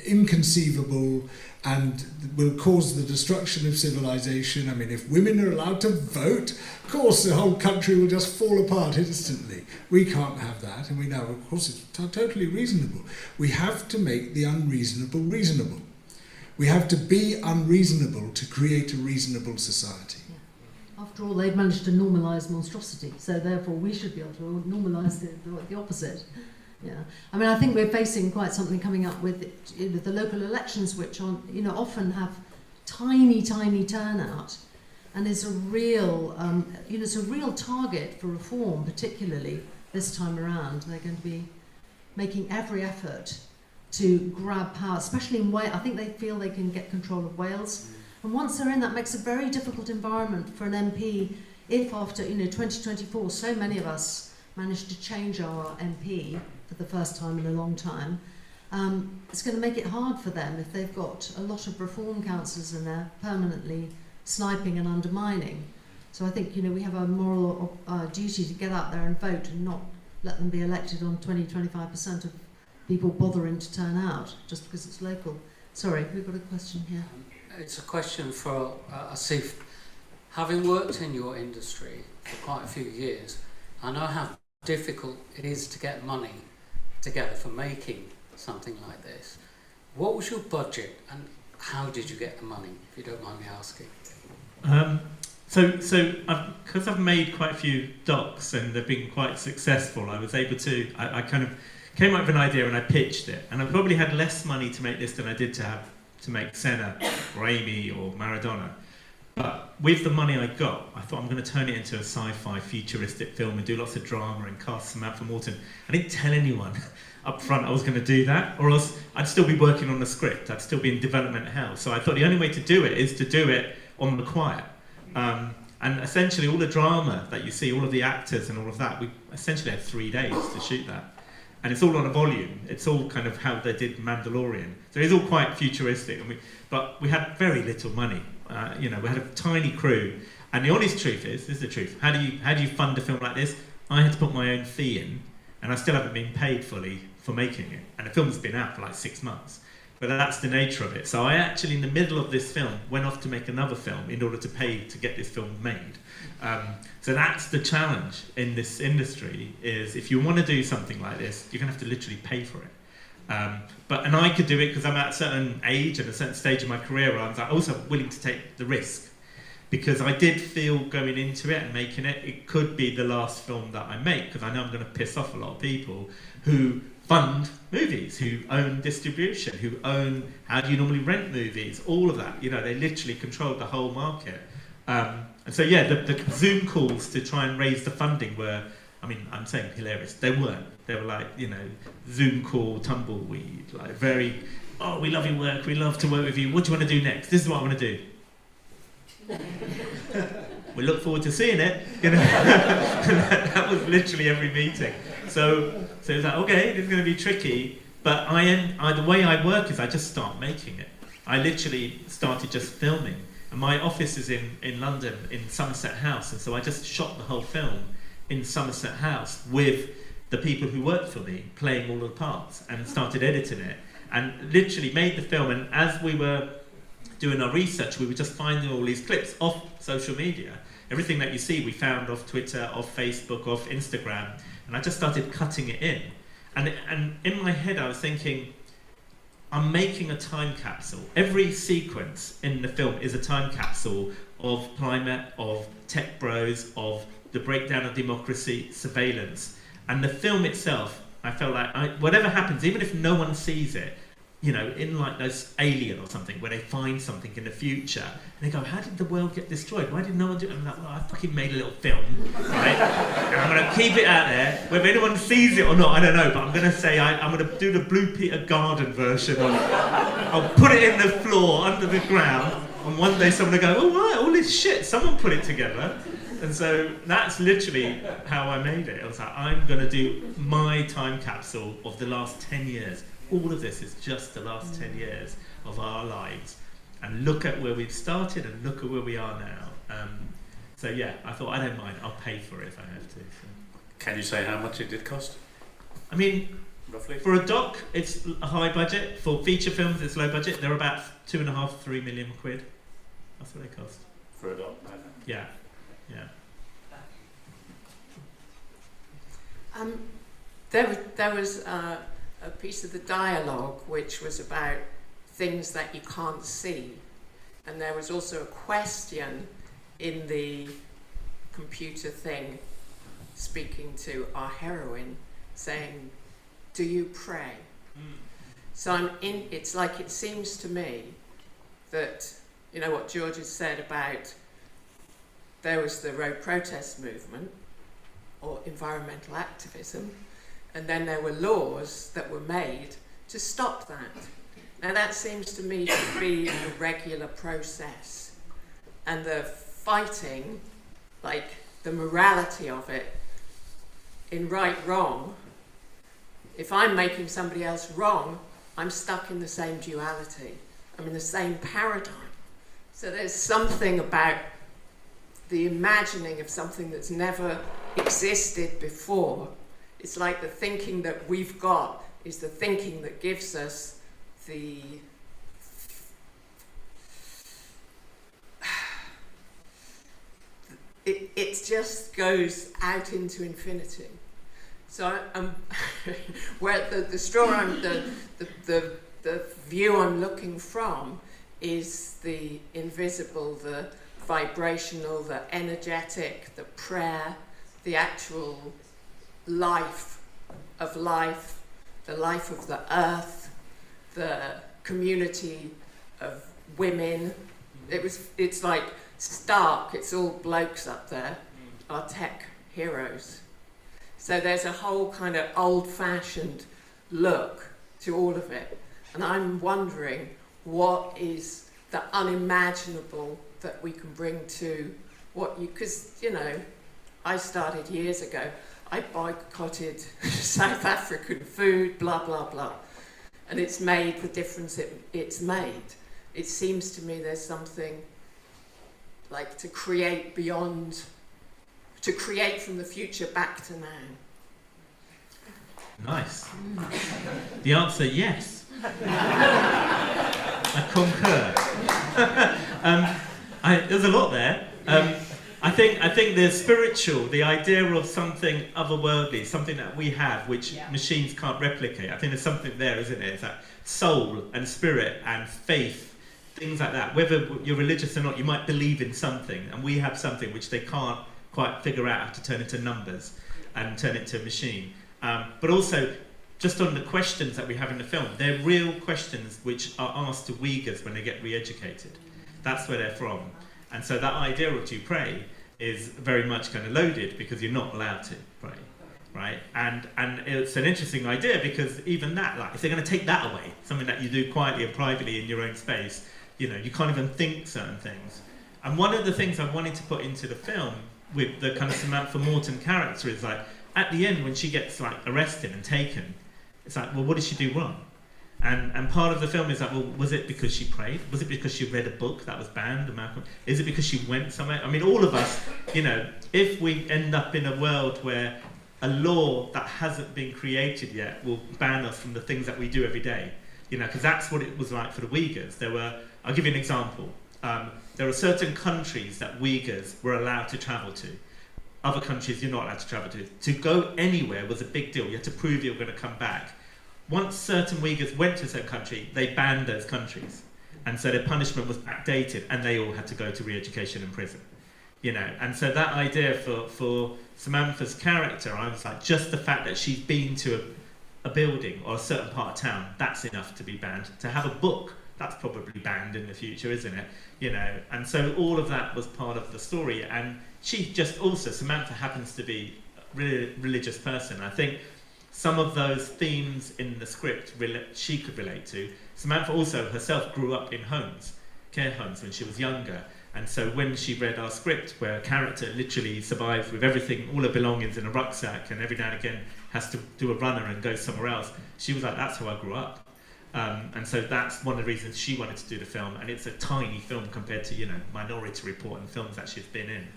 inconceivable, and will cause the destruction of civilization. I mean, if women are allowed to vote, of course the whole country will just fall apart instantly. We can't have that, and we know, of course, it's totally reasonable. We have to make the unreasonable reasonable. We have to be unreasonable to create a reasonable society. After all, they've managed to normalise monstrosity, so therefore we should be able to normalise the opposite. Yeah, I mean, I think we're facing quite something coming up with the local elections, which often have tiny turnout, and is a real, it's a real target for reform, particularly this time around. They're going to be making every effort to grab power, especially in Wales. I think they feel they can get control of Wales. And once they're in, that makes a very difficult environment for an MP. If after 2024, so many of us managed to change our MP for the first time in a long time, it's going to make it hard for them if they've got a lot of reform councillors in there permanently sniping and undermining. So I think we have a moral duty to get out there and vote and not let them be elected on 20-25% of people bothering to turn out just because it's local. Sorry, we've got a question here. It's a question for Asif. Having worked in your industry for quite a few years, I know how difficult it is to get money together for making something like this. What was your budget and how did you get the money, if you don't mind me asking? Because I've made quite a few docs and they've been quite successful, I was able to, I kind of came up with an idea and I pitched it, and I probably had less money to make this than I did to make Senna or Amy or Maradona. But with the money I got, I thought I'm going to turn it into a sci-fi futuristic film and do lots of drama and cast Samantha Morton. I didn't tell anyone up front I was going to do that, or else I'd still be working on the script. I'd still be in development hell. So I thought the only way to do it is to do it on the quiet. And essentially all the drama that you see, all of the actors and all of that, we essentially had 3 days to shoot that. And it's all on a volume. It's all kind of how they did Mandalorian. So it's all quite futuristic. But we had very little money. We had a tiny crew. And the honest truth is, this is the truth, how do you fund a film like this? I had to put my own fee in, and I still haven't been paid fully for making it. And the film's been out for like 6 months. But that's the nature of it. So I actually, in the middle of this film, went off to make another film in order to pay to get this film made. So that's the challenge in this industry, is if you want to do something like this, you're going to have to literally pay for it. And I could do it because I'm at a certain age and a certain stage of my career where I was also willing to take the risk. Because I did feel going into it and making it, it could be the last film that I make, because I know I'm going to piss off a lot of people who fund movies, who own distribution, who own how do you normally rent movies, all of that. They literally controlled the whole market. And so, the Zoom calls to try and raise the funding were, I'm saying hilarious. They weren't. They were like, Zoom call, tumbleweed, like very, oh, we love your work, we love to work with you, what do you want to do next? This is what I want to do. We look forward to seeing it, That was literally every meeting. So it was like, okay, this is going to be tricky, but the way I work is I just start making it. I literally started just filming. And my office is in London, in Somerset House, and so I just shot the whole film in Somerset House with the people who worked for me, playing all the parts, and started editing it, and literally made the film. And as we were doing our research, we were just finding all these clips off social media. Everything that you see, we found off Twitter, off Facebook, off Instagram, and I just started cutting it in. And in my head, I was thinking, I'm making a time capsule. Every sequence in the film is a time capsule of climate, of tech bros, of the breakdown of democracy, surveillance. And the film itself, I felt like whatever happens, even if no one sees it, in like those Alien or something, where they find something in the future, and they go, how did the world get destroyed? Why did no one do it? I'm like, well, I fucking made a little film, right? And I'm going to keep it out there. Whether anyone sees it or not, I don't know, but I'm going to say I'm going to do the Blue Peter Garden version of it. I'll put it in the floor, under the ground, and one day someone will go, oh, right, all this shit, someone put it together. And so that's literally how I made it. I was like, I'm going to do my time capsule of the last 10 years. All of this is just the last 10 years of our lives. And look at where we've started and look at where we are now. So yeah, I thought, I don't mind, I'll pay for it if I have to. So. Can you say how much it did cost? I mean, roughly? For a doc, it's a high budget. For feature films, it's low budget. They're about 2.5–3 million quid. That's what they cost. For a doc? Yeah, yeah. There was a piece of the dialogue which was about things that you can't see, and there was also a question in the computer thing speaking to our heroine saying, do you pray? So it's like, it seems to me that, you know what George has said about there was the road protest movement or environmental activism, and then there were laws that were made to stop that. Now that seems to me to be a regular process, and the fighting, like the morality of it, in right, wrong, if I'm making somebody else wrong, I'm stuck in the same duality. I'm in the same paradigm. So there's something about the imagining of something that's never existed before. It's like the thinking that we've got is the thinking that gives us the it just goes out into infinity. So where the straw the view I'm looking from is the invisible, the vibrational, the energetic, the prayer, the actual life, the life of the earth, the community of women. It's like stark, it's all blokes up there, our tech heroes. So there's a whole kind of old-fashioned look to all of it. And I'm wondering what is the unimaginable that we can bring to what you, because, you know, I started years ago, I boycotted South African food, blah, blah, blah. And it's made the difference it's made. It seems to me there's something like to create beyond, to create from the future back to now. Nice. The answer, yes. I concur. There's a lot there. I think the spiritual, the idea of something otherworldly, something that we have which machines can't replicate. I think there's something there, isn't it? It's that soul and spirit and faith, things like that. Whether you're religious or not, you might believe in something, and we have something which they can't quite figure out how to turn into numbers and turn it to a machine. But also, just on the questions that we have in the film, they're real questions which are asked to Uyghurs when they get re-educated. That's where they're from. And so that idea of do you pray is very much kind of loaded because you're not allowed to pray, right? And it's an interesting idea because even that, like if they're going to take that away, something that you do quietly and privately in your own space, you know, you can't even think certain things. And one of the things I wanted to put into the film with the kind of Samantha Morton character is like, at the end when she gets like arrested and taken, it's like, well, what did she do wrong? And part of the film is like, well, was it because she prayed? Was it because she read a book that was banned? Is it because she went somewhere? I mean, all of us, you know, if we end up in a world where a law that hasn't been created yet will ban us from the things that we do every day, you know, because that's what it was like for the Uyghurs. I'll give you an example. There are certain countries that Uyghurs were allowed to travel to. Other countries you're not allowed to travel to. To go anywhere was a big deal. You had to prove you were going to come back. Once certain Uyghurs went to a certain country, they banned those countries. And so their punishment was backdated and they all had to go to re-education in prison. You know, and so that idea for Samantha's character, I was like, just the fact that she's been to a building or a certain part of town, that's enough to be banned. To have a book, that's probably banned in the future, isn't it? You know, and so all of that was part of the story. And she just also, Samantha happens to be a really religious person. I think some of those themes in the script she could relate to. Samantha also herself grew up in homes, care homes when she was younger. And so when she read our script, where a character literally survives with everything, all her belongings in a rucksack, and every now and again has to do a runner and go somewhere else, she was like, that's how I grew up. And so that's one of the reasons she wanted to do the film. And it's a tiny film compared to, Minority Report and films that she's been in.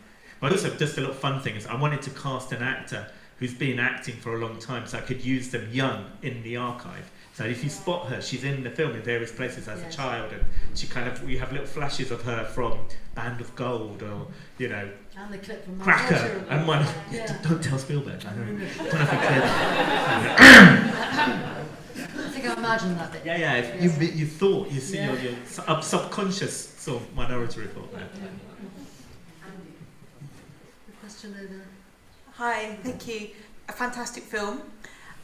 But also, just a little fun thing is I wanted to cast an actor who's been acting for a long time, so I could use them young in the archive. So if you spot her, she's in the film in various places as a child, and we have little flashes of her from Band of Gold, or And the clip from Cracker, and one. Yeah. Don't tell Spielberg. I don't know if you I think I imagined that bit. Yeah. If you thought you see your subconscious sort of Minority Report there. The question over there. Hi, thank you. A fantastic film.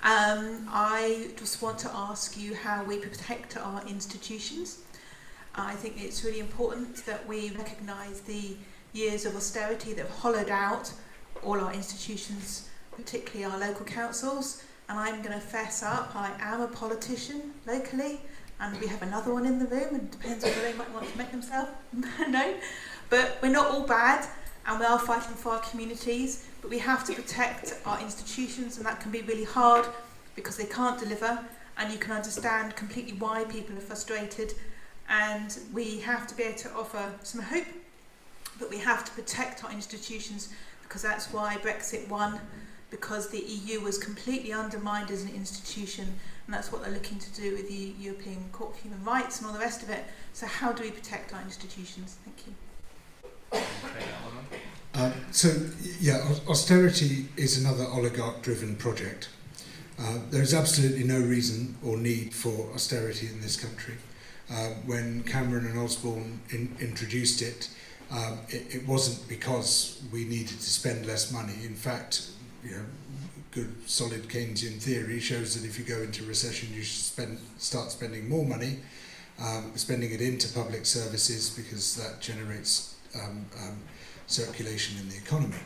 I just want to ask you how we protect our institutions. I think it's really important that we recognise the years of austerity that have hollowed out all our institutions, particularly our local councils. And I'm going to fess up, I am a politician locally, and we have another one in the room, and it depends whether they might want to make themselves known. But we're not all bad, and we are fighting for our communities, but we have to protect our institutions, and that can be really hard because they can't deliver, and you can understand completely why people are frustrated, and we have to be able to offer some hope, but we have to protect our institutions, because that's why Brexit won, because the EU was completely undermined as an institution, and that's what they're looking to do with the European Court of Human Rights and all the rest of it. So how do we protect our institutions? Thank you. Austerity is another oligarch-driven project. There is absolutely no reason or need for austerity in this country. When Cameron and Osborne introduced it, it wasn't because we needed to spend less money. In fact, good solid Keynesian theory shows that if you go into recession, you should start spending more money, spending it into public services, because that generates circulation in the economy.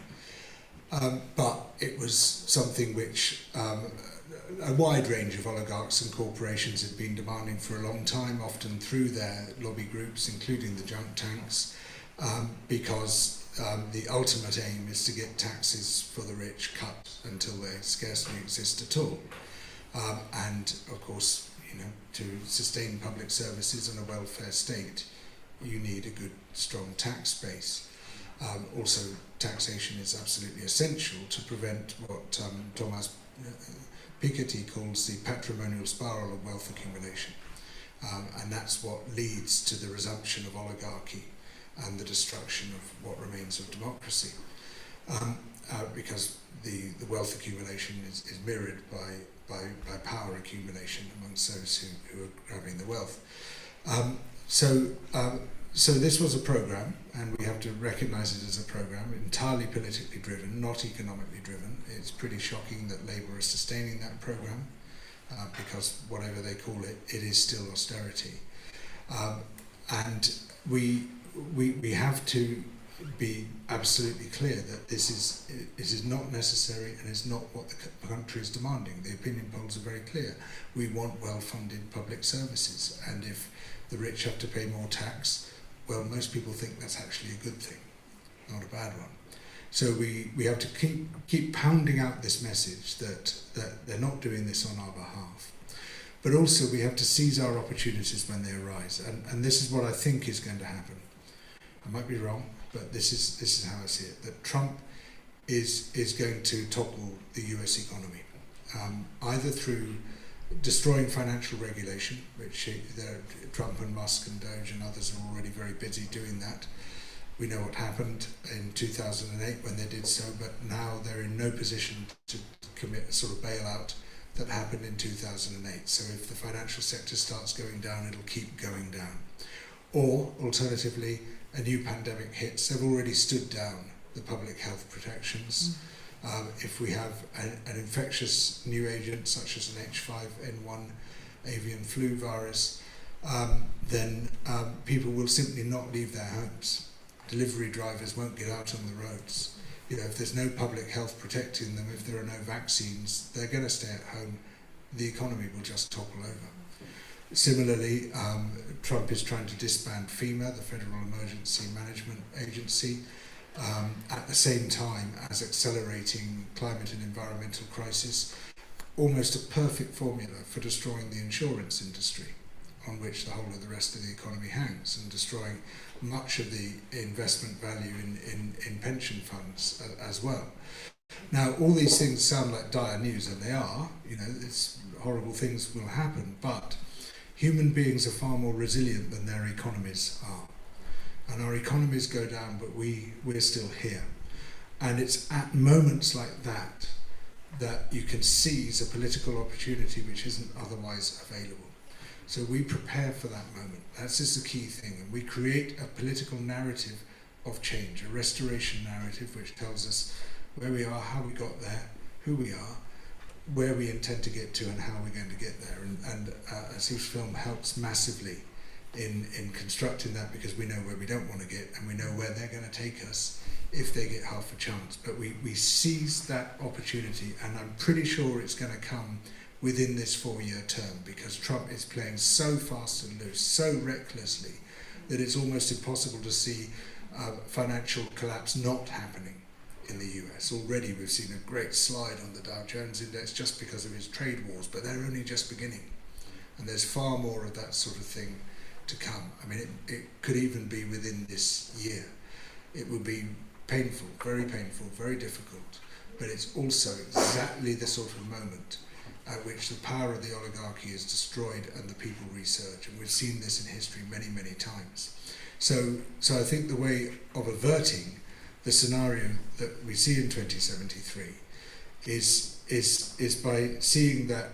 But it was something which a wide range of oligarchs and corporations had been demanding for a long time, often through their lobby groups, including the junk tanks, because the ultimate aim is to get taxes for the rich cut until they scarcely exist at all. And of course, to sustain public services and a welfare state, you need a good, strong tax base. Also, taxation is absolutely essential to prevent what Thomas Piketty calls the patrimonial spiral of wealth accumulation. And that's what leads to the resumption of oligarchy and the destruction of what remains of democracy. Because the wealth accumulation is mirrored by power accumulation amongst those who are grabbing the wealth. So this was a programme, and we have to recognise it as a programme, entirely politically driven, not economically driven. It's pretty shocking that Labour is sustaining that programme, because whatever they call it, it is still austerity. And we have to be absolutely clear that it is not necessary, and is not what the country is demanding. The opinion polls are very clear. We want well-funded public services, and if the rich have to pay more tax, well, most people think that's actually a good thing, not a bad one. So we have to keep pounding out this message that they're not doing this on our behalf. But also we have to seize our opportunities when they arise, and this is what I think is going to happen. I might be wrong, but this is how I see it, that Trump is going to topple the US economy, either through destroying financial regulation, which Trump and Musk and Doge and others are already very busy doing that. We know what happened in 2008 when they did so, but now they're in no position to commit a sort of bailout that happened in 2008. So if the financial sector starts going down, it'll keep going down. Or, alternatively, a new pandemic hits. They've already stood down the public health protections. If we have an infectious new agent such as an H5N1 avian flu virus, then people will simply not leave their homes. Delivery drivers won't get out on the roads. If there's no public health protecting them, if there are no vaccines, they're going to stay at home. The economy will just topple over. Similarly, Trump is trying to disband FEMA, the Federal Emergency Management Agency, at the same time as accelerating climate and environmental crisis. Almost a perfect formula for destroying the insurance industry, on which the whole of the rest of the economy hangs, and destroying much of the investment value in pension funds as well. Now, all these things sound like dire news, and they are. You know, it's horrible things will happen, but human beings are far more resilient than their economies are. And our economies go down, but we're still here. And it's at moments like that that you can seize a political opportunity which isn't otherwise available. So we prepare for that moment. That's just the key thing. And we create a political narrative of change, a restoration narrative which tells us where we are, how we got there, who we are, where we intend to get to, and how we're going to get there. And Asif's film helps massively in constructing that, because we know where we don't want to get, and we know where they're going to take us if they get half a chance. But we seize that opportunity, and I'm pretty sure it's going to come within this 4-year term, because Trump is playing so fast and loose, so recklessly, that it's almost impossible to see financial collapse not happening in the US. Already we've seen a great slide on the Dow Jones Index just because of his trade wars, but they're only just beginning. And there's far more of that sort of thing to come. I mean, it could even be within this year. It will be painful, very difficult, but it's also exactly the sort of moment at which the power of the oligarchy is destroyed and the people resurge. And we've seen this in history many, many times. So I think the way of averting the scenario that we see in 2073 is by seeing that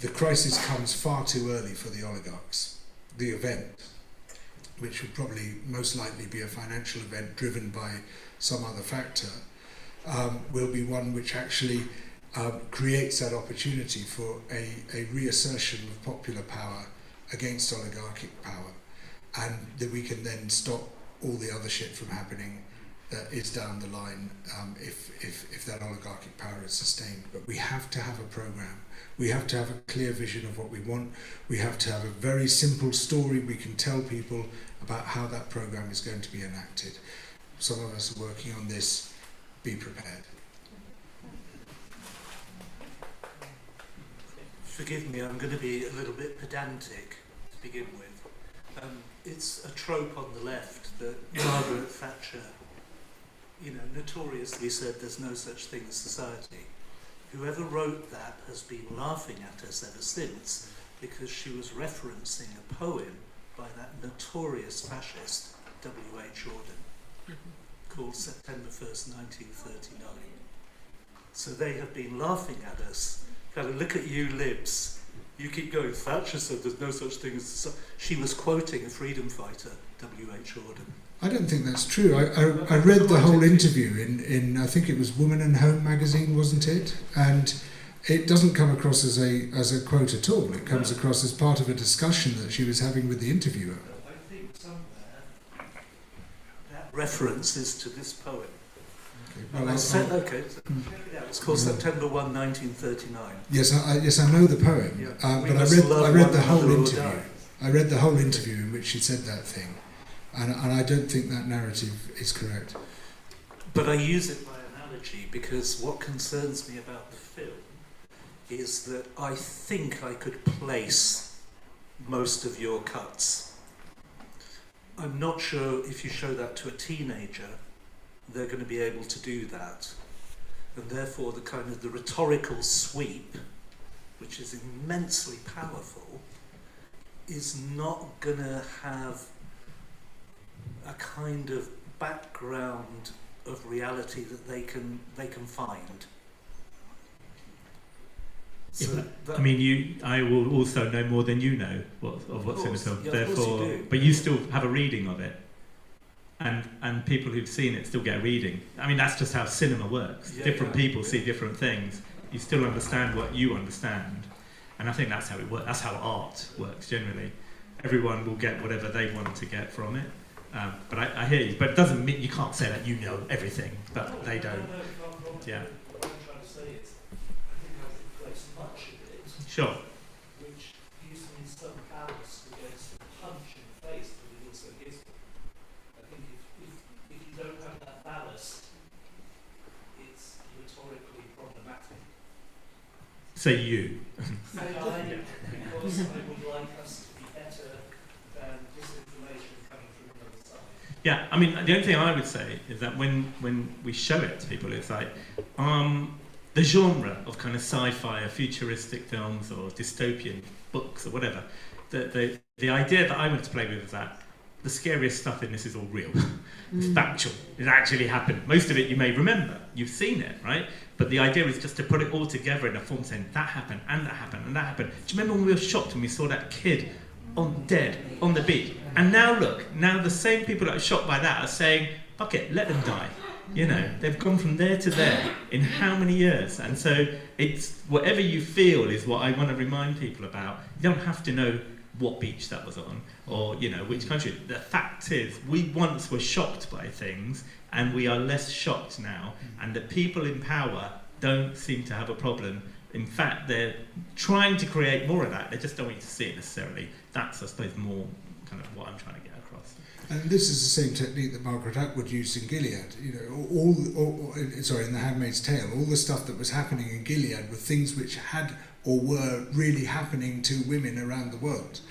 the crisis comes far too early for the oligarchs. The event, which will probably most likely be a financial event driven by some other factor, will be one which actually creates that opportunity for a reassertion of popular power against oligarchic power, and that we can then stop all the other shit from happening that is down the line if that oligarchic power is sustained. But we have to have a program. We have to have a clear vision of what we want. We have to have a very simple story we can tell people about how that program is going to be enacted. Some of us are working on this. Be prepared. Forgive me, I'm going to be a little bit pedantic to begin with. It's a trope on the left that Margaret Thatcher, notoriously said there's no such thing as society. Whoever wrote that has been laughing at us ever since, because she was referencing a poem by that notorious fascist W.H. Auden called September 1st, 1939. So they have been laughing at us. Kind of, look at you libs. You keep going, Thatcher said there's no such thing as... She was quoting a freedom fighter, W.H. Auden. I don't think that's true. I read the whole interview in I think it was Woman and Home magazine, wasn't it? And it doesn't come across as a quote at all. It comes across as part of a discussion that she was having with the interviewer. I think somewhere that reference is to this poem. Okay, well, It's called September 1, 1939. Yes, I know the poem, Yeah. but I read the whole interview. I read the whole interview in which she said that thing. And I don't think that narrative is correct. But I use it by analogy because what concerns me about the film is that I think I could place most of your cuts. I'm not sure if you show that to a teenager, they're going to be able to do that. And therefore the rhetorical sweep, which is immensely powerful, is not going to have a kind of background of reality that they can find. So I will also know more than you know of what's in the film. Yeah, therefore, you do. but you still have a reading of it, and people who've seen it still get a reading. I mean, that's just how cinema works. Different people see different things. You still understand what you understand, and I think that's how it works. That's how art works generally. Everyone will get whatever they want to get from it. But I hear you. But it doesn't mean you can't say that you know everything, but they don't. Yeah. What I'm trying to say is, I think I've replaced much of it, Sure. which gives me some power Say you. Say I, because I would like us to be better than disinformation coming from the other side. Yeah, I mean, the only thing I would say is that when we show it to people, it's like the genre of kind of sci-fi or futuristic films or dystopian books or whatever. The idea that I wanted to play with is that the scariest stuff in this is all real. It's factual. It actually happened. Most of it you may remember. You've seen it, right? But the idea is just to put it all together in a form saying that happened and that happened and that happened. Do you remember when we were shocked when we saw that kid dead on the beach? And now look, now the same people that are shocked by that are saying, fuck it, let them die. You know, they've gone from there to there in how many years? And so it's whatever you feel is what I want to remind people about. You don't have to know what beach that was on or, you know, which country. The fact is, we once were shocked by things and we are less shocked now. And the people in power don't seem to have a problem. In fact, they're trying to create more of that. They just don't want you to see it necessarily. That's, I suppose, more kind of what I'm trying to get across. And this is the same technique that Margaret Atwood used in Gilead. You know, in The Handmaid's Tale, all the stuff that was happening in Gilead were things which had or were really happening to women around the world,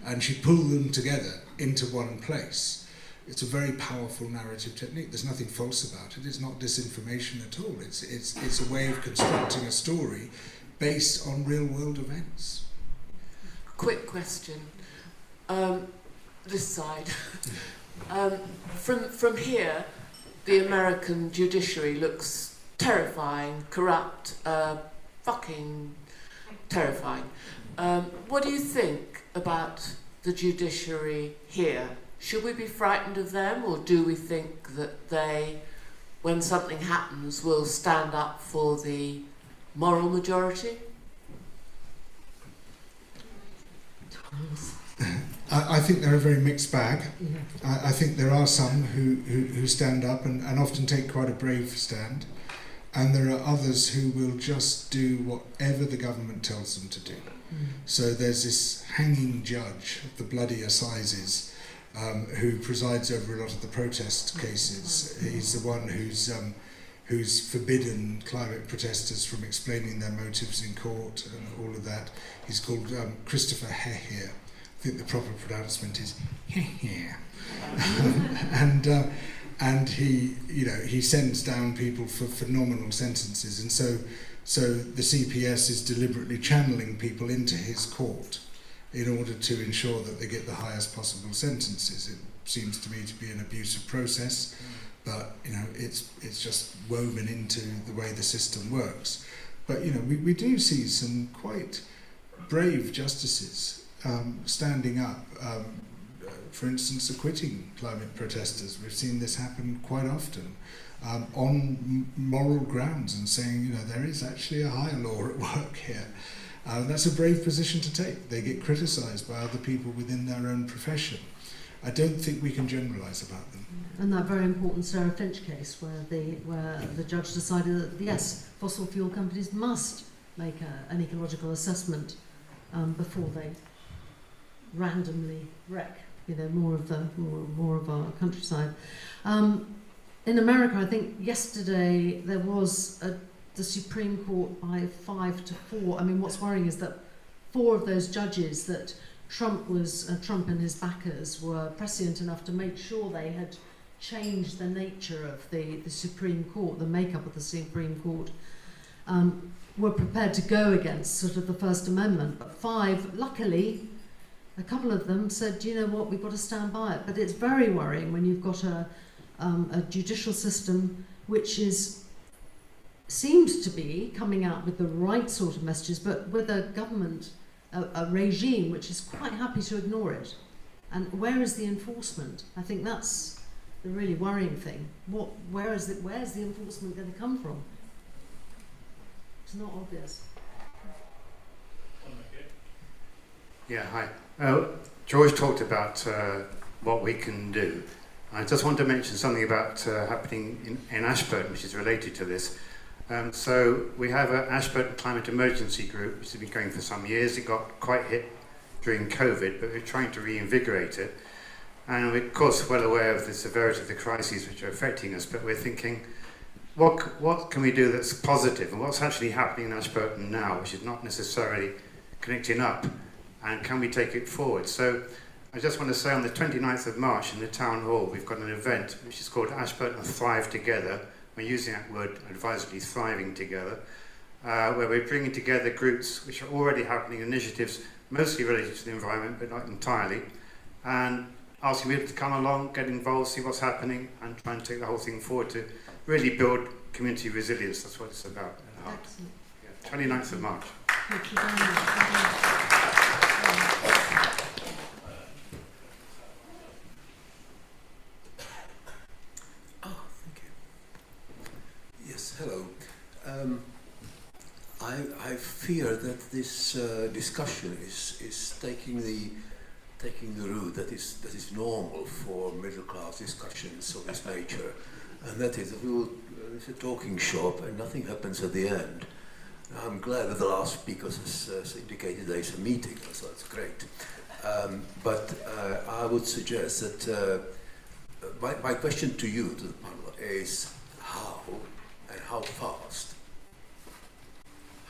and she pulled them together into one place. It's a very powerful narrative technique. There's nothing false about it. It's not disinformation at all. It's a way of constructing a story based on real world events. Quick question. This side. From here, the American judiciary looks terrifying, corrupt, fucking terrifying. What do you think about the judiciary here? Should we be frightened of them, or do we think that they, when something happens, will stand up for the moral majority? I think they're a very mixed bag. I think there are some who stand up and often take quite a brave stand, and there are others who will just do whatever the government tells them to do. So there's this hanging judge of the bloody assizes who presides over a lot of the protest cases. He's the one who's forbidden climate protesters from explaining their motives in court and all of that. He's called Christopher Hehir. I think the proper pronouncement is Hehir. And he sends down people for phenomenal sentences, and so the CPS is deliberately channeling people into his court in order to ensure that they get the highest possible sentences. It seems to me to be an abusive process, but it's just woven into the way the system works. But we do see some quite brave justices standing up, for instance, acquitting climate protesters. We've seen this happen quite often on moral grounds, and saying, there is actually a higher law at work here. That's a brave position to take. They get criticised by other people within their own profession. I don't think we can generalise about them. And that very important Sarah Finch case where the judge decided that, yes, fossil fuel companies must make an ecological assessment before they randomly wreck more of our countryside. In America, I think yesterday there was the Supreme Court by 5-4. I mean, what's worrying is that 4 of those judges that Trump and his backers were prescient enough to make sure they had changed the nature of the Supreme Court, the makeup of the Supreme Court, were prepared to go against sort of the First Amendment. But 5, luckily, a couple of them said, you know what, we've got to stand by it. But it's very worrying when you've got a judicial system which seems to be coming out with the right sort of messages, but with a government, a regime which is quite happy to ignore it. And where is the enforcement? I think that's the really worrying thing. Where's the enforcement going to come from? It's not obvious. Yeah, hi. George talked about what we can do. I just want to mention something about happening in Ashburton, which is related to this. So we have an Ashburton Climate Emergency Group, which has been going for some years. It got quite hit during COVID, but we're trying to reinvigorate it. And we're, of course, well aware of the severity of the crises which are affecting us, but we're thinking, what can we do that's positive, and what's actually happening in Ashburton now, which is not necessarily connecting up, and can we take it forward? So I just want to say on the 29th of March in the Town Hall, we've got an event which is called Ashburton Thrive Together. We're using that word advisedly, thriving together, where we're bringing together groups which are already happening, initiatives mostly related to the environment, but not entirely, and asking people to come along, get involved, see what's happening, and try and take the whole thing forward to really build community resilience. That's what it's about at heart. Yeah, 29th of March. Thank you very much. Yes, hello. I fear that this discussion is taking the route that is normal for middle class discussions of this nature, and that is that it's a talking shop and nothing happens at the end. I'm glad that the last speaker has indicated there is a meeting, so that's great. But I would suggest that my question to you, to the panel, is how and how fast?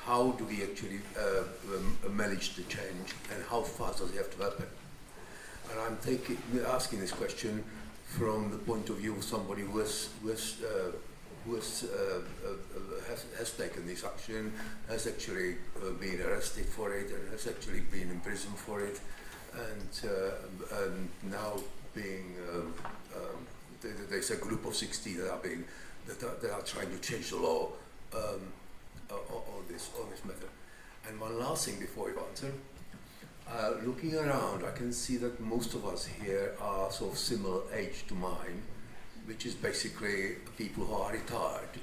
How do we actually manage the change, and how fast does it have to happen? And I'm asking this question from the point of view of somebody who has taken this action, has actually been arrested for it, and has actually been in prison for it, and now being there's a group of 60 that are trying to change the law on this matter. And one last thing before you answer. Looking around, I can see that most of us here are sort of similar age to mine, which is basically people who are retired.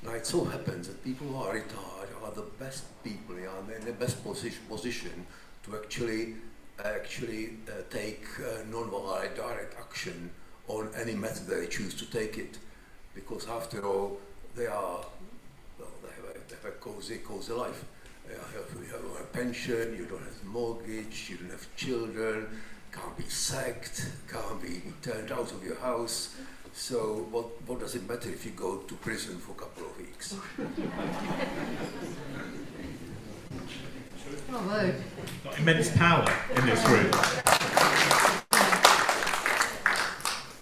Now it so happens that people who are retired are the best people, are in the best position to actually take non-violent direct action on any method they choose to take it, because after all, they have a cozy life. You have a pension, you don't have a mortgage, you don't have children, can't be sacked, can't be turned out of your house. So what does it matter if you go to prison for a couple of weeks? Bravo. Got immense power in this room.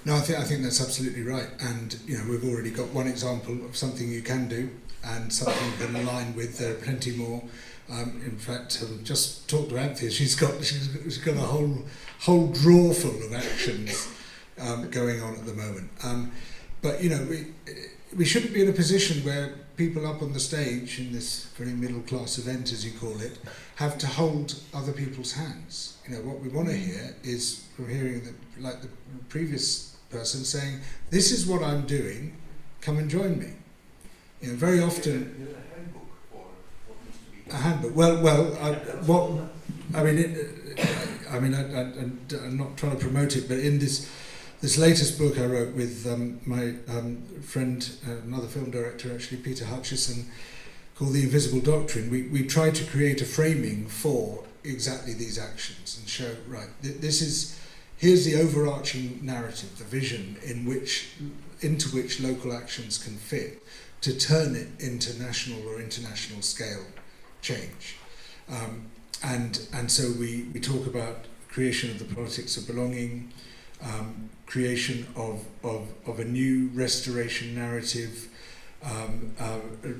No, I think that's absolutely right, and we've already got one example of something you can do, and something you can align with. There are plenty more. In fact, just talked to Anthea. She's got a whole drawer full of actions going on at the moment. But we shouldn't be in a position where people up on the stage in this very middle class event, as you call it, have to hold other people's hands. What we want to hear is from hearing like the previous person saying, "This is what I'm doing. Come and join me." Very often. A handbook. I'm not trying to promote it, but in this latest book I wrote with my friend, another film director actually, Peter Hutchison, called The Invisible Doctrine, we tried to create a framing for exactly these actions and show, here's the overarching narrative, the vision into which local actions can fit, to turn it into national or international scale change. And so we talk about creation of the politics of belonging, creation of a new restoration narrative,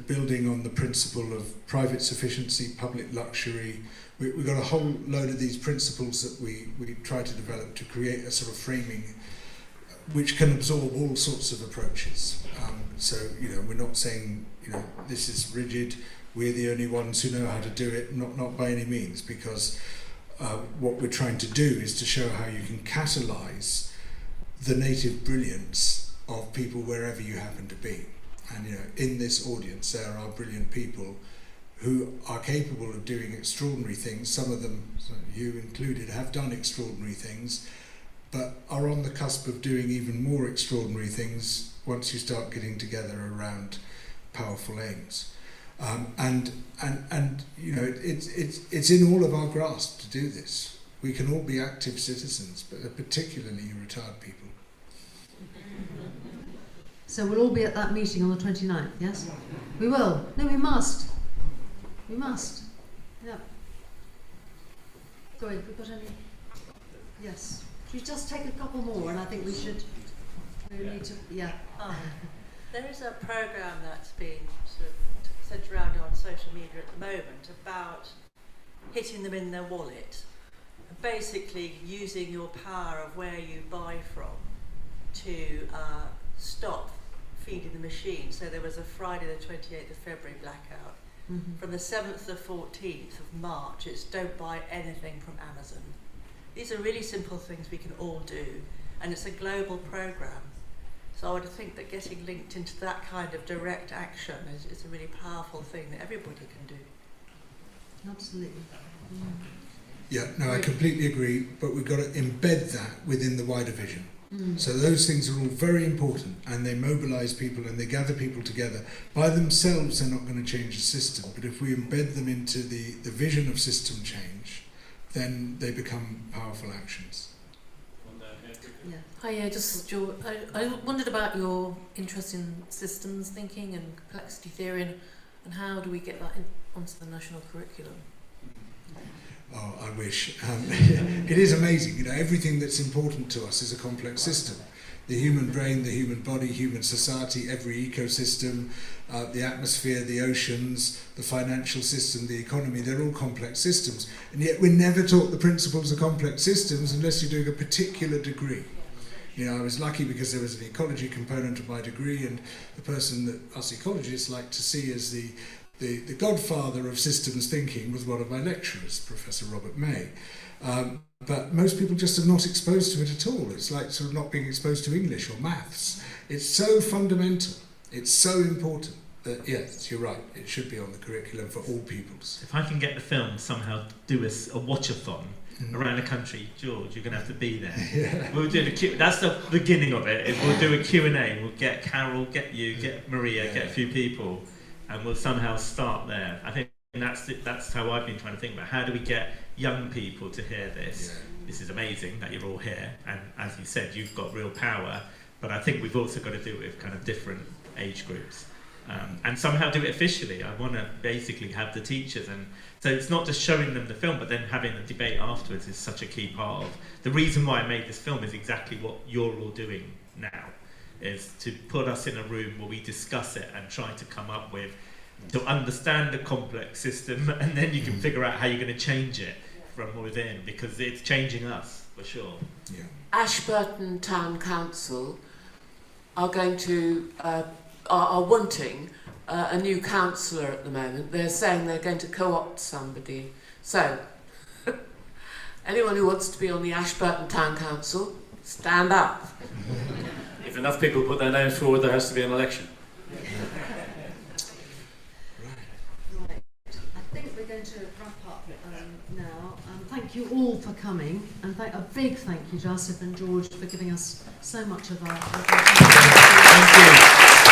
building on the principle of private sufficiency, public luxury. We've got a whole load of these principles that we try to develop to create a sort of framing which can absorb all sorts of approaches. So we're not saying this is rigid, we're the only ones who know how to do it, not by any means, because what we're trying to do is to show how you can catalyse the native brilliance of people wherever you happen to be. And in this audience there are brilliant people who are capable of doing extraordinary things. Some of them, you included, have done extraordinary things, but are on the cusp of doing even more extraordinary things once you start getting together around powerful aims. It's in all of our grasp to do this. We can all be active citizens, but particularly retired people. So we'll all be at that meeting on the 29th, yes? We will. No, we must. We must. Yeah. Sorry, have we got any? Yes. Should we just take a couple more, and I think we should. We need to. Yeah. There is a programme that's been sort of sent around on social media at the moment about hitting them in their wallet, basically using your power of where you buy from to stop feeding the machine. So there was a Friday the 28th of February blackout. Mm-hmm. From the 7th to the 14th of March, it's don't buy anything from Amazon. These are really simple things we can all do, and it's a global programme. So I would think that getting linked into that kind of direct action is a really powerful thing that everybody can do. Absolutely. Yeah, no, I completely agree, but we've got to embed that within the wider vision. So those things are all very important, and they mobilise people and they gather people together. By themselves, they're not going to change the system, but if we embed them into the vision of system change, then they become powerful actions. Yeah. Hi, just George. I wondered about your interest in systems thinking and complexity theory, and how do we get that onto the national curriculum? Oh, I wish. It is amazing. You know, everything that's important to us is a complex system. The human brain, the human body, human society, every ecosystem, the atmosphere, the oceans, the financial system, the economy, they're all complex systems. And yet we're never taught the principles of complex systems unless you're doing a particular degree. You know, I was lucky because there was an ecology component of my degree, and the person that us ecologists like to see as the godfather of systems thinking was one of my lecturers, Professor Robert May. But most people just are not exposed to it at all. It's like sort of not being exposed to English or maths. It's so fundamental. It's so important that, yes, you're right, it should be on the curriculum for all pupils. If I can get the film somehow do a watch-a-thon around the country, George, you're going to have to be there. Yeah. We'll do that's the beginning of it. We'll do a Q&A. We'll get Carol, get you, get Maria, get a few people, and we'll somehow start there. I think that's how I've been trying to think about how do we get young people to hear this. Yeah. This is amazing that you're all here, and as you said, you've got real power, but I think we've also got to do it with kind of different age groups. And somehow do it officially. I want to basically have the teachers, and so it's not just showing them the film, but then having the debate afterwards is such a key part of the reason why I made this film. Is exactly what you're all doing now, is to put us in a room where we discuss it and try to come up with, to understand the complex system, and then you can figure out how you're going to change it from within, because it's changing us for sure. Yeah. Ashburton Town Council are going to are wanting a new councillor at the moment. They're saying they're going to co-opt somebody. So, anyone who wants to be on the Ashburton Town Council, stand up. If enough people put their names forward, there has to be an election. Right. I think we're going to wrap up now. Thank you all for coming, and a big thank you to Asif and George for giving us so much of our... Thank you.